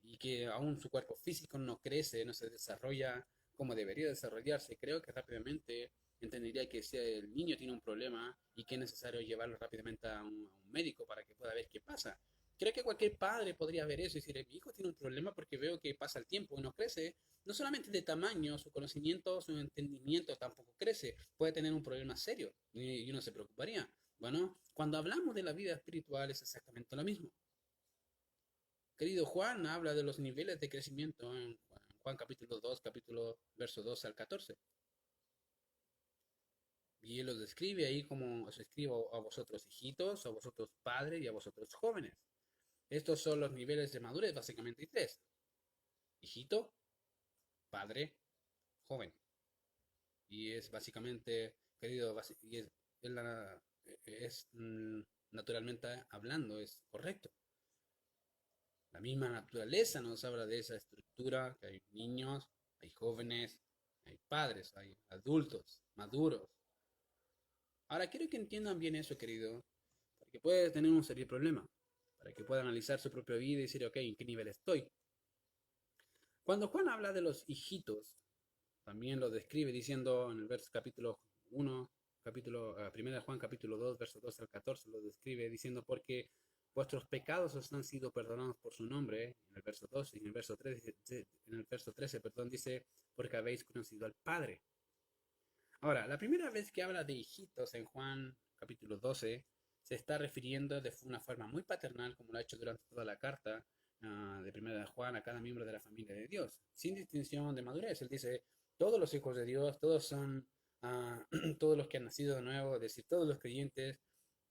Speaker 1: y que aún su cuerpo físico no crece, no se desarrolla como debería desarrollarse, creo que rápidamente entendería que si el niño tiene un problema y que es necesario llevarlo rápidamente a un médico para que pueda ver qué pasa. Creo que cualquier padre podría ver eso y decir, mi hijo tiene un problema porque veo que pasa el tiempo y no crece, no solamente de tamaño, su conocimiento, su entendimiento tampoco crece, puede tener un problema serio y uno se preocuparía. Bueno, cuando hablamos de la vida espiritual es exactamente lo mismo. Querido Juan habla de los niveles de crecimiento en Juan capítulo 2, capítulo verso 12 al 14. Y él los describe ahí como os escribo a vosotros hijitos, a vosotros padres y a vosotros jóvenes. Estos son los niveles de madurez, básicamente tres. Hijito, padre, joven. Y es básicamente, querido, y es es, naturalmente hablando, es correcto. La misma naturaleza nos habla de esa estructura, que hay niños, hay jóvenes, hay padres, hay adultos, maduros. Ahora quiero que entiendan bien eso, querido, porque puede tener un serio problema, para que pueda analizar su propia vida y decir, ok, ¿en qué nivel estoy? Cuando Juan habla de los hijitos, también lo describe diciendo en el verso capítulo 1, capítulo 1 de Juan capítulo 2, verso 12 al 14, lo describe diciendo porque vuestros pecados os han sido perdonados por su nombre, en el verso 2, y en el verso 13, perdón, dice, porque habéis conocido al Padre. Ahora, la primera vez que habla de hijitos en Juan capítulo 12, se está refiriendo de una forma muy paternal, como lo ha hecho durante toda la carta de primera de Juan a cada miembro de la familia de Dios, sin distinción de madurez. Él dice, todos los hijos de Dios, todos son, todos los que han nacido de nuevo, es decir, todos los creyentes,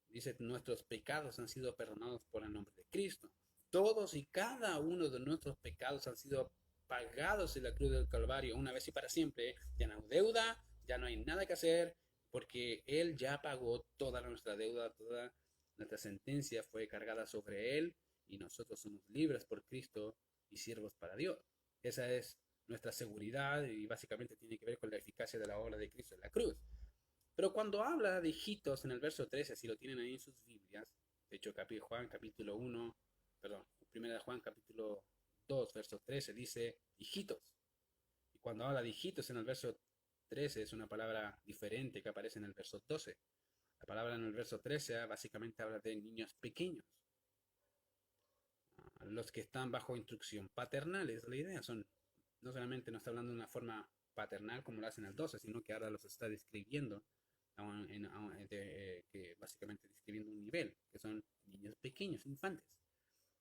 Speaker 1: dice, nuestros pecados han sido perdonados por el nombre de Cristo. Todos y cada uno de nuestros pecados han sido pagados en la cruz del Calvario, una vez y para siempre. Ya no hay deuda, ya no hay nada que hacer, porque Él ya pagó toda nuestra deuda, toda nuestra sentencia fue cargada sobre Él y nosotros somos libres por Cristo y siervos para Dios. Esa es nuestra seguridad y básicamente tiene que ver con la eficacia de la obra de Cristo en la cruz. Pero cuando habla de hijitos en el verso 13, si lo tienen ahí en sus Biblias, de hecho Juan capítulo 1, perdón, primera de Juan capítulo 2, verso 13, dice hijitos. Y cuando habla de hijitos en el verso 13 es una palabra diferente que aparece en el verso 12. La palabra en el verso 13 básicamente habla de niños pequeños, los que están bajo instrucción paternal, es la idea. Son, no solamente no está hablando de una forma paternal como lo hace en el 12, sino que ahora los está describiendo que básicamente describiendo un nivel, que son niños pequeños, infantes.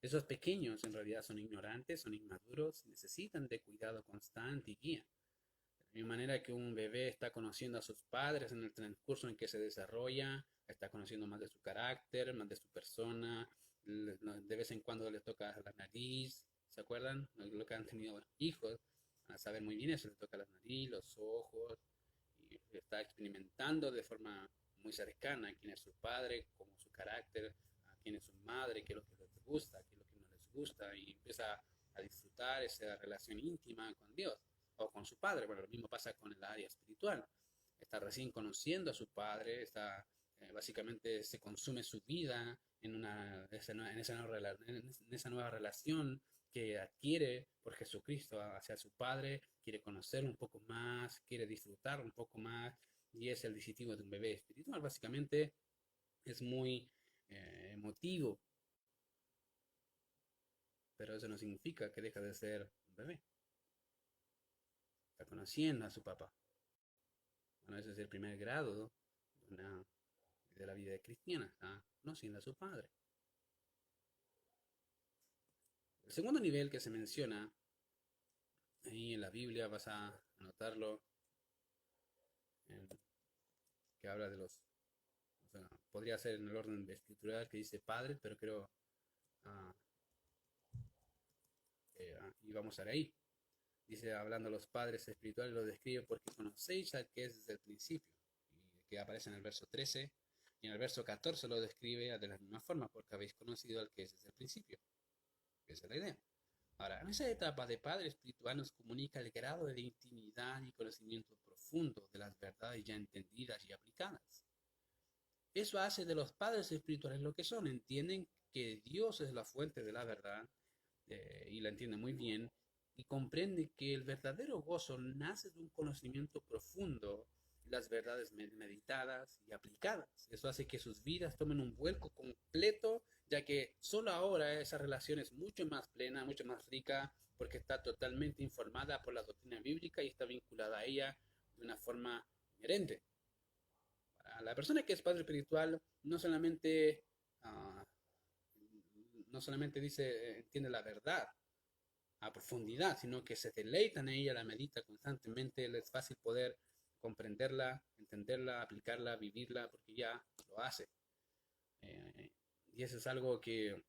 Speaker 1: Esos pequeños en realidad son ignorantes, son inmaduros, necesitan de cuidado constante y guía. De la misma manera que un bebé está conociendo a sus padres en el transcurso en que se desarrolla, está conociendo más de su carácter, más de su persona, de vez en cuando le toca la nariz, ¿se acuerdan? Lo que han tenido hijos, van a saber muy bien eso, le toca la nariz, los ojos, y está experimentando de forma muy cercana quién es su padre, cómo es su carácter, a quién es su madre, qué es lo que les gusta, qué es lo que no les gusta, y empieza a disfrutar esa relación íntima con Dios o con su padre. Bueno, lo mismo pasa con el área espiritual. Está recién conociendo a su padre, está básicamente se consume su vida en esa nueva relación que adquiere por Jesucristo hacia su Padre, quiere conocerlo un poco más, quiere disfrutar un poco más, y es el distintivo de un bebé espiritual. Básicamente es muy emotivo, pero eso no significa que deja de ser un bebé. Está conociendo a su papá. Bueno, ese es el primer grado de la vida cristiana, está conociendo a su padre. El segundo nivel que se menciona ahí en la Biblia, vas a anotarlo, en, que habla de los, o sea, podría ser en el orden escritural que dice padre, pero creo ah, y vamos a ver ahí. Dice, hablando de los padres espirituales, lo describe porque conocéis al que es desde el principio, y que aparece en el verso 13, y en el verso 14 lo describe de la misma forma, porque habéis conocido al que es desde el principio. Esa es la idea. Ahora, en esa etapa de padre espiritual nos comunica el grado de intimidad y conocimiento profundo de las verdades ya entendidas y aplicadas. Eso hace de los padres espirituales lo que son. Entienden que Dios es la fuente de la verdad y la entienden muy bien y comprenden que el verdadero gozo nace de un conocimiento profundo de las verdades meditadas y aplicadas. Eso hace que sus vidas tomen un vuelco completo, ya que solo ahora esa relación es mucho más plena, mucho más rica, porque está totalmente informada por la doctrina bíblica y está vinculada a ella de una forma inherente. La persona que es padre espiritual no solamente uh, no solamente dice, entiende la verdad a profundidad, sino que se deleita en ella, la medita constantemente, le es fácil poder comprenderla, entenderla, aplicarla, vivirla, porque ya lo hace. Eh, y eso es algo que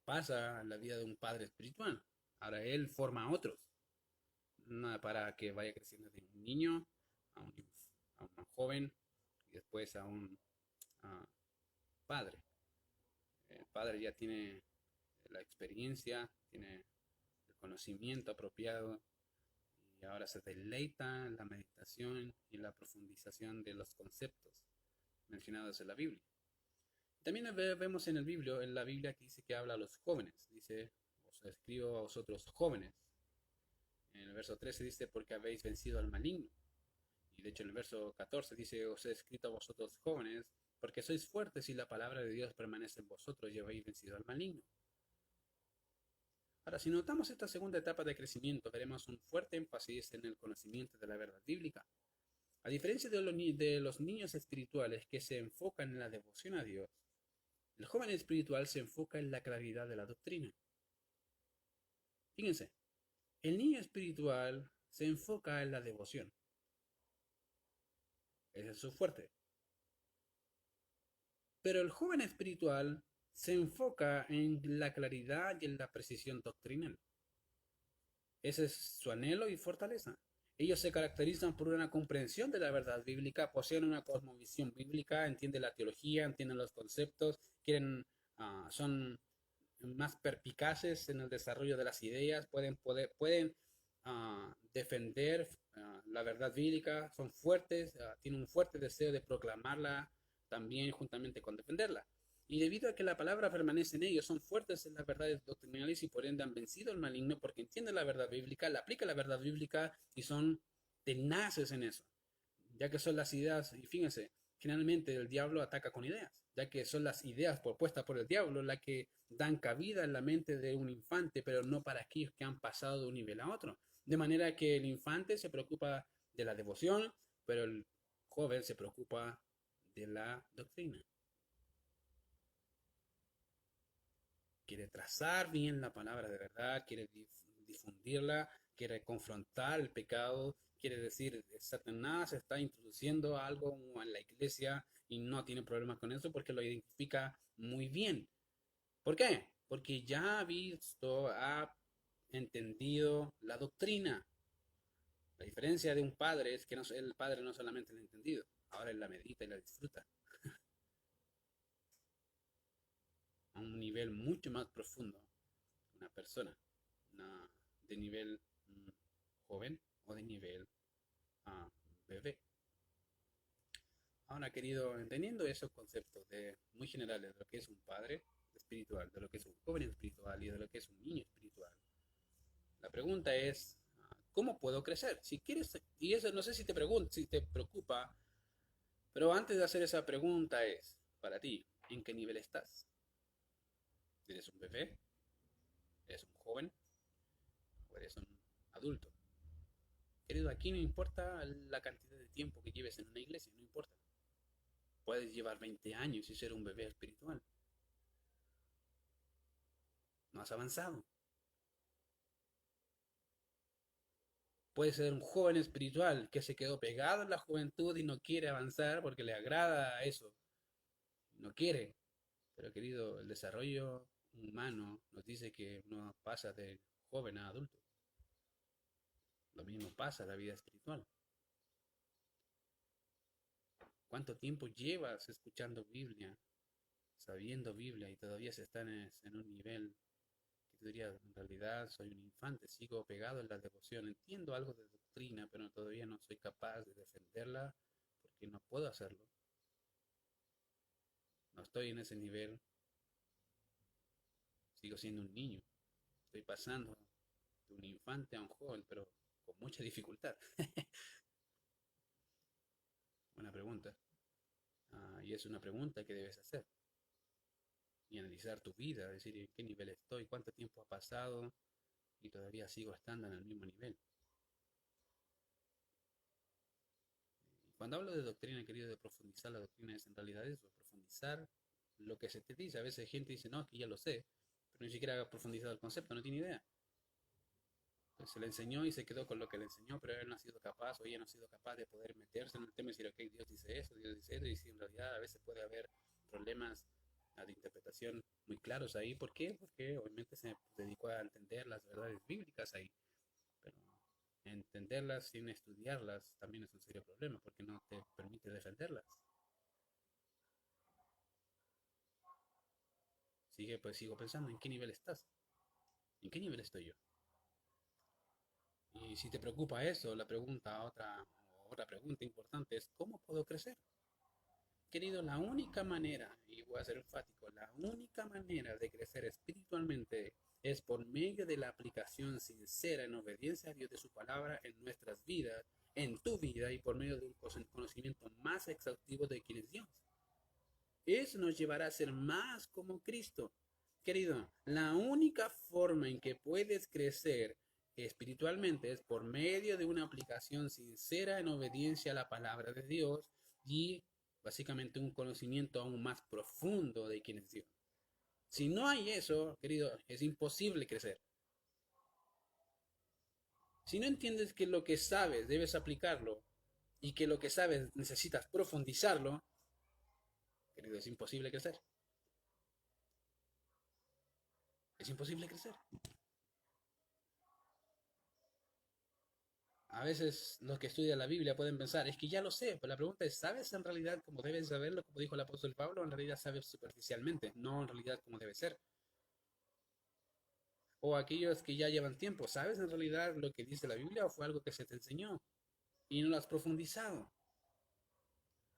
Speaker 1: pasa en la vida de un padre espiritual. Ahora él forma a otros, para que vaya creciendo de un niño a un, a un joven y después a padre. El padre ya tiene la experiencia, tiene el conocimiento apropiado y ahora se deleita en la meditación y la profundización de los conceptos mencionados en la Biblia. También vemos en la Biblia que dice que habla a los jóvenes, dice, os escribo a vosotros jóvenes. En el verso 13 dice, porque habéis vencido al maligno. Y de hecho en el verso 14 dice, os he escrito a vosotros jóvenes, porque sois fuertes y la palabra de Dios permanece en vosotros y habéis vencido al maligno. Ahora, si notamos esta segunda etapa de crecimiento, veremos un fuerte énfasis en el conocimiento de la verdad bíblica. A diferencia de los niños espirituales que se enfocan en la devoción a Dios, el joven espiritual se enfoca en la claridad de la doctrina. Fíjense, el niño espiritual se enfoca en la devoción. Ese es su fuerte. Pero el joven espiritual se enfoca en la claridad y en la precisión doctrinal. Ese es su anhelo y fortaleza. Ellos se caracterizan por una comprensión de la verdad bíblica, poseen una cosmovisión bíblica, entienden la teología, entienden los conceptos, son más perspicaces en el desarrollo de las ideas, pueden defender la verdad bíblica, son fuertes, tienen un fuerte deseo de proclamarla también juntamente con defenderla. Y debido a que la palabra permanece en ellos, son fuertes en las verdades doctrinales y por ende han vencido al maligno porque entienden la verdad bíblica, la aplican la verdad bíblica y son tenaces en eso. Ya que son las ideas, y fíjense, generalmente el diablo ataca con ideas, ya que son las ideas propuestas por el diablo las que dan cabida en la mente de un infante, pero no para aquellos que han pasado de un nivel a otro. De manera que el infante se preocupa de la devoción, pero el joven se preocupa de la doctrina. Quiere trazar bien la palabra de verdad, quiere difundirla, quiere confrontar el pecado, quiere decir, Satanás está introduciendo algo en la iglesia y no tiene problemas con eso porque lo identifica muy bien. ¿Por qué? Porque ya ha visto, ha entendido la doctrina. La diferencia de un padre es que el padre no solamente la ha entendido, ahora él la medita y la disfruta a un nivel mucho más profundo. Una persona una, de nivel joven o de nivel bebé. Ahora, querido, entendiendo esos conceptos muy generales de lo que es un padre espiritual, de lo que es un joven espiritual y de lo que es un niño espiritual, la pregunta es, ¿cómo puedo crecer? Si quieres, y eso no sé si te preocupa, pero antes de hacer esa pregunta es, para ti, ¿en qué nivel estás? ¿Eres un bebé? ¿Eres un joven? ¿O eres un adulto? Querido, aquí no importa la cantidad de tiempo que lleves en una iglesia, no importa. Puedes llevar 20 años y ser un bebé espiritual. No has avanzado. Puedes ser un joven espiritual que se quedó pegado en la juventud y no quiere avanzar porque le agrada eso. No quiere. Pero querido, el desarrollo humano nos dice que uno pasa de joven a adulto. Lo mismo pasa en la vida espiritual. ¿Cuánto tiempo llevas escuchando Biblia, sabiendo Biblia y todavía se están en un nivel que tú dirías, en realidad soy un infante, sigo pegado en la devoción, entiendo algo de doctrina, pero todavía no soy capaz de defenderla porque no puedo hacerlo? No estoy en ese nivel, sigo siendo un niño, estoy pasando de un infante a un joven, pero con mucha dificultad. Buena pregunta. Y es una pregunta que debes hacer y analizar tu vida, decir en qué nivel estoy, cuánto tiempo ha pasado y todavía sigo estando en el mismo nivel. Cuando hablo de doctrina, querido, de profundizar la doctrina, es en realidad eso, profundizar lo que se te dice. A veces gente dice, no, que ya lo sé, pero ni siquiera ha profundizado el concepto, no tiene idea. Pues se le enseñó y se quedó con lo que le enseñó, pero él no ha sido capaz o ella no ha sido capaz de poder meterse en el tema y decir, ok, Dios dice eso, Dios dice eso, y si en realidad a veces puede haber problemas de interpretación muy claros ahí. ¿Por qué? Porque obviamente se dedicó a entender las verdades bíblicas ahí, pero entenderlas sin estudiarlas también es un serio problema porque no te permite defenderlas. Pues sigo pensando, ¿en qué nivel estás? ¿En qué nivel estoy yo? Y si te preocupa eso, otra pregunta importante es, ¿cómo puedo crecer? Querido, la única manera, y voy a ser enfático, la única manera de crecer espiritualmente es por medio de la aplicación sincera en obediencia a Dios de su palabra en nuestras vidas, en tu vida y por medio de un conocimiento más exhaustivo de quién es Dios. Eso nos llevará a ser más como Cristo. Querido, la única forma en que puedes crecer espiritualmente es por medio de una aplicación sincera en obediencia a la palabra de Dios y básicamente un conocimiento aún más profundo de quién es Dios. Si no hay eso, querido, es imposible crecer. Si no entiendes que lo que sabes debes aplicarlo y que lo que sabes necesitas profundizarlo, querido, es imposible crecer. Es imposible crecer. A veces los que estudian la Biblia pueden pensar, es que ya lo sé, pero la pregunta es, ¿sabes en realidad como debes saberlo, como dijo el apóstol Pablo? En realidad sabes superficialmente, no en realidad como debe ser. O aquellos que ya llevan tiempo, ¿sabes en realidad lo que dice la Biblia o fue algo que se te enseñó y no lo has profundizado?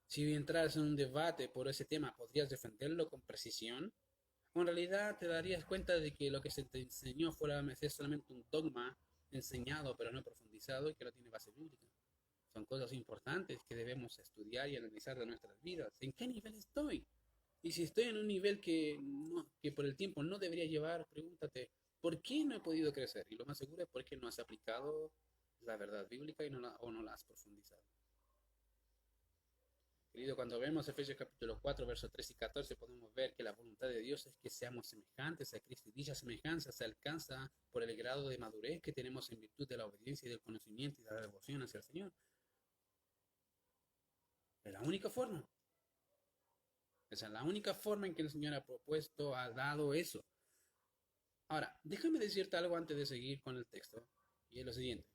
Speaker 1: Si entras en un debate por ese tema, ¿podrías defenderlo con precisión? ¿O en realidad te darías cuenta de que lo que se te enseñó fuera es solamente un dogma enseñado pero no profundizado y que no tiene base bíblica? Son cosas importantes que debemos estudiar y analizar de nuestras vidas. ¿En qué nivel estoy? Y si estoy en un nivel que por el tiempo no debería llevar, pregúntate, ¿por qué no he podido crecer? Y lo más seguro es porque no has aplicado la verdad bíblica o no la has profundizado. Querido, cuando vemos Efesios capítulo 4, versos 3 y 14, podemos ver que la voluntad de Dios es que seamos semejantes a Cristo. Y dicha semejanza se alcanza por el grado de madurez que tenemos en virtud de la obediencia y del conocimiento y de la devoción hacia el Señor. Es la única forma. Esa es la única forma en que el Señor ha propuesto, ha dado eso. Ahora, déjame decirte algo antes de seguir con el texto. Y es lo siguiente.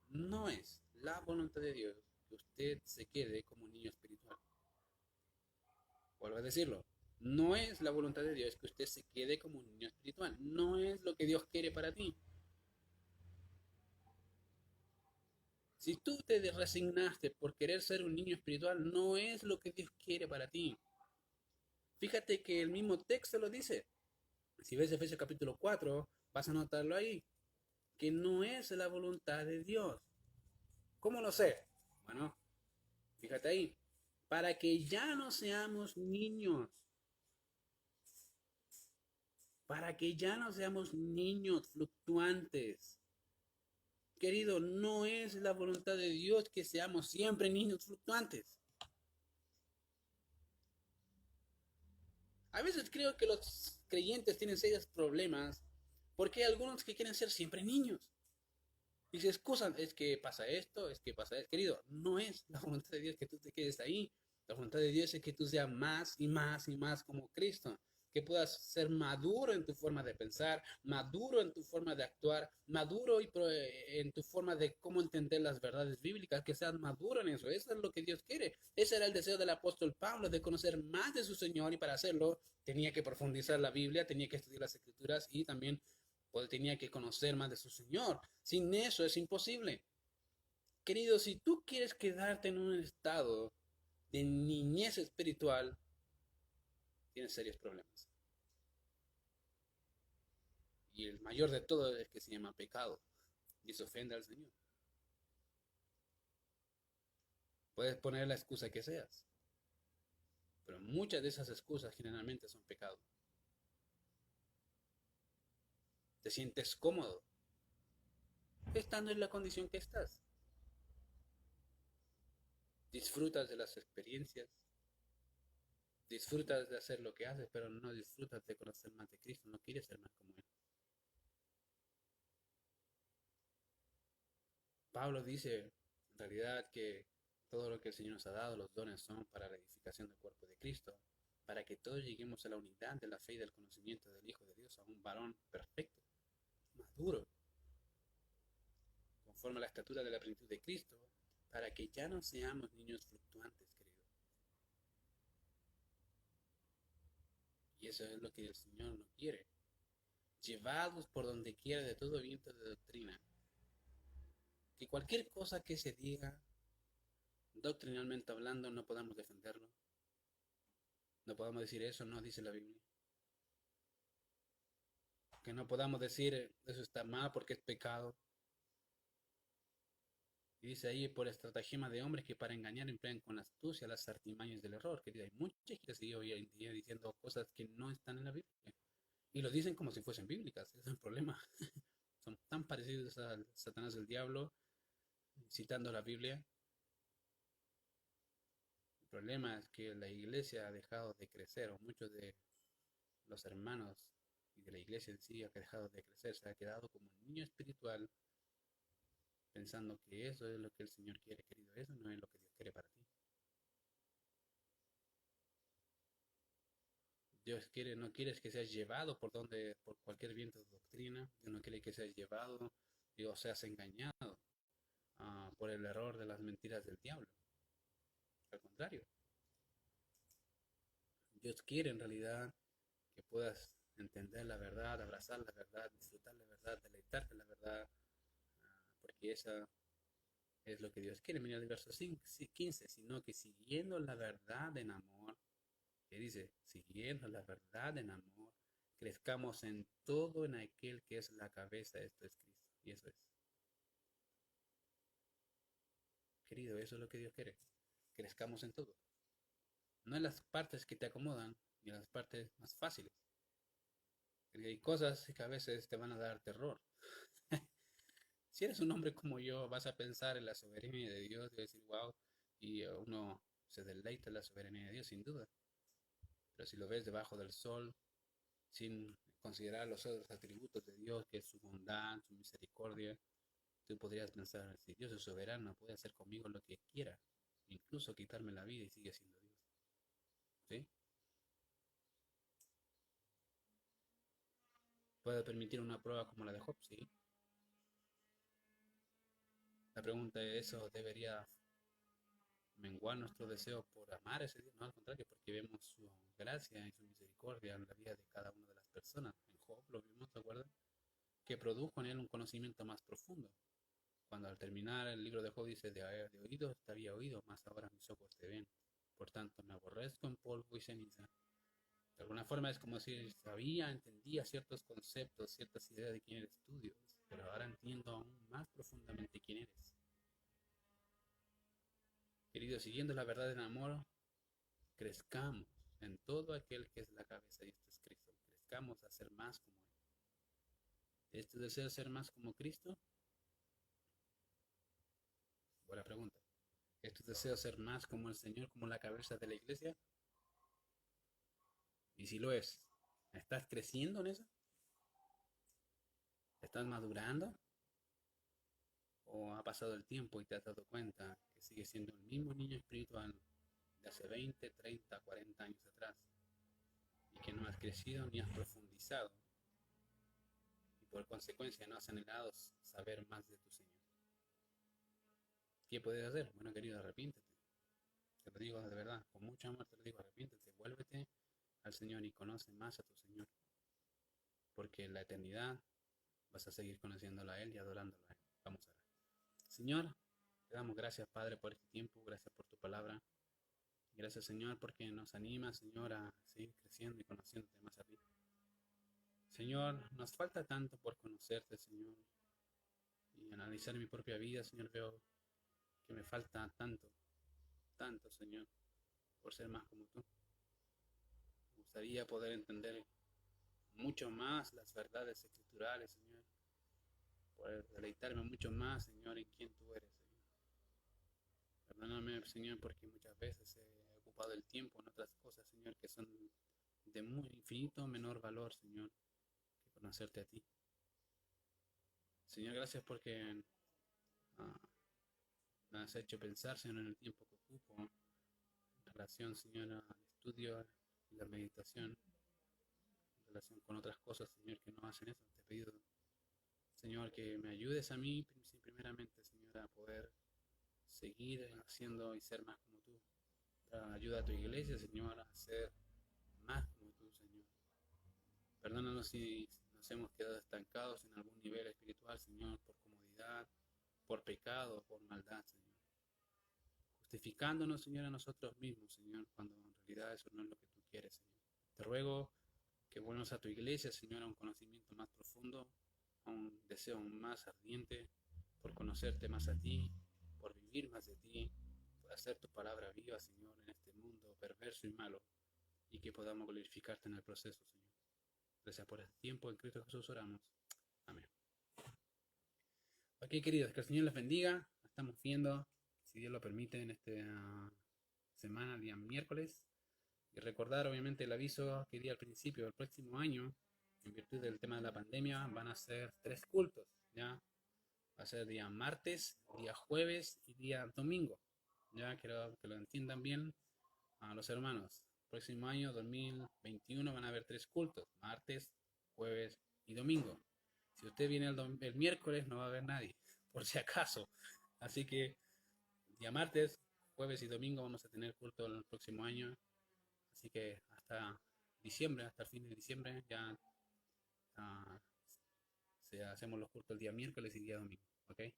Speaker 1: No es la voluntad de Dios que usted se quede como un niño espiritual. Vuelvo a decirlo. No es la voluntad de Dios que usted se quede como un niño espiritual. No es lo que Dios quiere para ti. Si tú te resignaste por querer ser un niño espiritual, no es lo que Dios quiere para ti. Fíjate que el mismo texto lo dice. Si ves Efesios capítulo 4, vas a notarlo ahí, que no es la voluntad de Dios. ¿Cómo lo sé? Bueno, fíjate ahí, para que ya no seamos niños, para que ya no seamos niños fluctuantes. Querido, no es la voluntad de Dios que seamos siempre niños fluctuantes. A veces creo que los creyentes tienen serios problemas porque hay algunos que quieren ser siempre niños. Y se excusan, es que pasa esto, es que pasa esto. Querido, no es la voluntad de Dios que tú te quedes ahí. La voluntad de Dios es que tú seas más y más y más como Cristo. Que puedas ser maduro en tu forma de pensar, maduro en tu forma de actuar, maduro en tu forma de cómo entender las verdades bíblicas, que seas maduro en eso. Eso es lo que Dios quiere. Ese era el deseo del apóstol Pablo, de conocer más de su Señor, y para hacerlo tenía que profundizar la Biblia, tenía que estudiar las Escrituras y también tenía que conocer más de su Señor. Sin eso es imposible. Querido, si tú quieres quedarte en un estado de niñez espiritual, tienes serios problemas. Y el mayor de todo es que se llama pecado. Y eso ofende al Señor. Puedes poner la excusa que seas, pero muchas de esas excusas generalmente son pecado. Te sientes cómodo estando en la condición que estás. Disfrutas de las experiencias, Disfrutas de hacer lo que haces, pero no disfrutas de conocer más de Cristo, no quieres ser más como Él. Pablo dice en realidad que todo lo que el Señor nos ha dado, los dones son para la edificación del cuerpo de Cristo, para que todos lleguemos a la unidad de la fe y del conocimiento del Hijo de Dios, a un varón perfecto, maduro, conforme a la estatura de la plenitud de Cristo, para que ya no seamos niños fluctuantes, querido. Y eso es lo que el Señor no quiere. Llevados por donde quiera de todo viento de doctrina. Que cualquier cosa que se diga, doctrinalmente hablando, no podamos defenderlo. No podamos decir eso, no dice la Biblia. Que no podamos decir eso está mal porque es pecado. Y dice ahí por estratagema de hombres que para engañar emplean con astucia las artimañas del error. Querida, hay mucha gente hoy en día diciendo cosas que no están en la Biblia. Y lo dicen como si fuesen bíblicas. Ese es el problema. Son tan parecidos a Satanás el diablo, citando la Biblia. El problema es que la iglesia ha dejado de crecer, o muchos de los hermanos y de la iglesia en sí ha dejado de crecer, se ha quedado como un niño espiritual, pensando que eso es lo que el Señor quiere, querido. Eso no es lo que Dios quiere para ti. Dios quiere, no quiere que seas llevado por cualquier viento de doctrina. Dios no quiere que seas llevado, o seas engañado por el error de las mentiras del diablo. Al contrario, Dios quiere en realidad que puedas entender la verdad, abrazar la verdad, disfrutar la verdad, deleitarte en la verdad, porque esa es lo que Dios quiere. Mira el verso 15, sino que siguiendo la verdad en amor, que dice, siguiendo la verdad en amor, crezcamos en todo en aquel que es la cabeza, esto es Cristo. Y eso es. Querido, eso es lo que Dios quiere. Crezcamos en todo. No en las partes que te acomodan, ni en las partes más fáciles. Porque hay cosas que a veces te van a dar terror. Si eres un hombre como yo, vas a pensar en la soberanía de Dios y decir, wow, y uno se deleita en la soberanía de Dios, sin duda. Pero si lo ves debajo del sol, sin considerar los otros atributos de Dios, que es su bondad, su misericordia, tú podrías pensar, si Dios es soberano, puede hacer conmigo lo que quiera, incluso quitarme la vida y sigue siendo Dios. ¿Sí? ¿Puede permitir una prueba como la de Job? Sí. La pregunta es, ¿eso debería menguar nuestro deseo por amar a ese Dios? No, al contrario, porque vemos su gracia y su misericordia en la vida de cada una de las personas. En Job lo vimos, ¿te acuerdas? Que produjo en él un conocimiento más profundo. Cuando al terminar el libro de Job dice, de oídos te había oído, mas ahora mis ojos te ven. Por tanto, me aborrezco en polvo y ceniza. De alguna forma es como si sabía, entendía ciertos conceptos, ciertas ideas de quién eres tú, Dios, pero ahora entiendo aún más profundamente quién eres. Querido, siguiendo la verdad en amor, crezcamos en todo aquel que es la cabeza y esto es Cristo. Crezcamos a ser más como Él. ¿Este deseo ser más como Cristo? Buena pregunta. ¿Es tu deseo ser más como el Señor, como la cabeza de la iglesia? Y si lo es, ¿estás creciendo en eso? ¿Estás madurando? ¿O ha pasado el tiempo y te has dado cuenta que sigues siendo el mismo niño espiritual de hace 20, 30, 40 años atrás? Y que no has crecido ni has profundizado. Y por consecuencia no has anhelado saber más de tu Señor. ¿Qué puedes hacer? Bueno, querido, arrepiéntete. Te lo digo de verdad, con mucho amor te lo digo, arrepiéntete, vuélvete al Señor y conoce más a tu Señor. Porque en la eternidad vas a seguir conociéndolo a Él y adorándolo a Él. Vamos a orar. Señor, te damos gracias, Padre, por este tiempo, gracias por tu palabra. Gracias, Señor, porque nos anima, Señor, a seguir creciendo y conociéndote más a ti. Señor, nos falta tanto por conocerte, Señor. Y analizar mi propia vida, Señor, veo que me falta tanto, tanto, Señor, por ser más como tú. Me gustaría poder entender mucho más las verdades escriturales, Señor. Poder deleitarme mucho más, Señor, en quién tú eres, Señor. Perdóname, Señor, porque muchas veces he ocupado el tiempo en otras cosas, Señor, que son de muy infinito menor valor, Señor, que conocerte a ti. Señor, gracias porque ah, me has hecho pensar, Señor, en el tiempo que ocupo en relación, Señor, al estudio y la meditación, en relación con otras cosas, Señor, que no hacen eso. Te he pedido, Señor, que me ayudes a mí, primeramente, Señor, a poder seguir haciendo y ser más como tú. Ayuda a tu iglesia, Señor, a ser más como tú, Señor. Perdónanos si nos hemos quedado estancados en algún nivel espiritual, Señor, por comodidad, por pecado, por maldad, Señor. Justificándonos, Señor, a nosotros mismos, Señor, cuando en realidad eso no es lo que tú quieres, Señor. Te ruego que vuelvas a tu iglesia, Señor, a un conocimiento más profundo, a un deseo más ardiente por conocerte más a ti, por vivir más de ti, por hacer tu palabra viva, Señor, en este mundo perverso y malo, y que podamos glorificarte en el proceso, Señor. Gracias por este tiempo. En Cristo Jesús oramos. Amén. Ok, queridos, que el Señor les bendiga. Nos estamos viendo, si Dios lo permite, en esta semana, día miércoles. Y recordar, obviamente, el aviso que di al principio del próximo año, en virtud del tema de la pandemia, van a ser 3 cultos. ¿Ya? Va a ser día martes, día jueves y día domingo. Ya quiero que lo entiendan bien a los hermanos. Próximo año, 2021, van a haber 3 cultos: martes, jueves y domingo. Si usted viene el miércoles, no va a haber nadie, por si acaso. Así que día martes, jueves y domingo vamos a tener culto el próximo año. Así que hasta diciembre, hasta el fin de diciembre, ya uh, hacemos los cultos el día miércoles y día domingo. ¿Ok? Que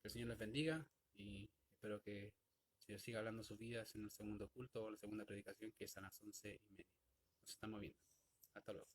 Speaker 1: el Señor les bendiga y espero que el Señor siga hablando sus vidas en el segundo culto o la segunda predicación, que es a las 11:30. Nos estamos viendo. Hasta luego.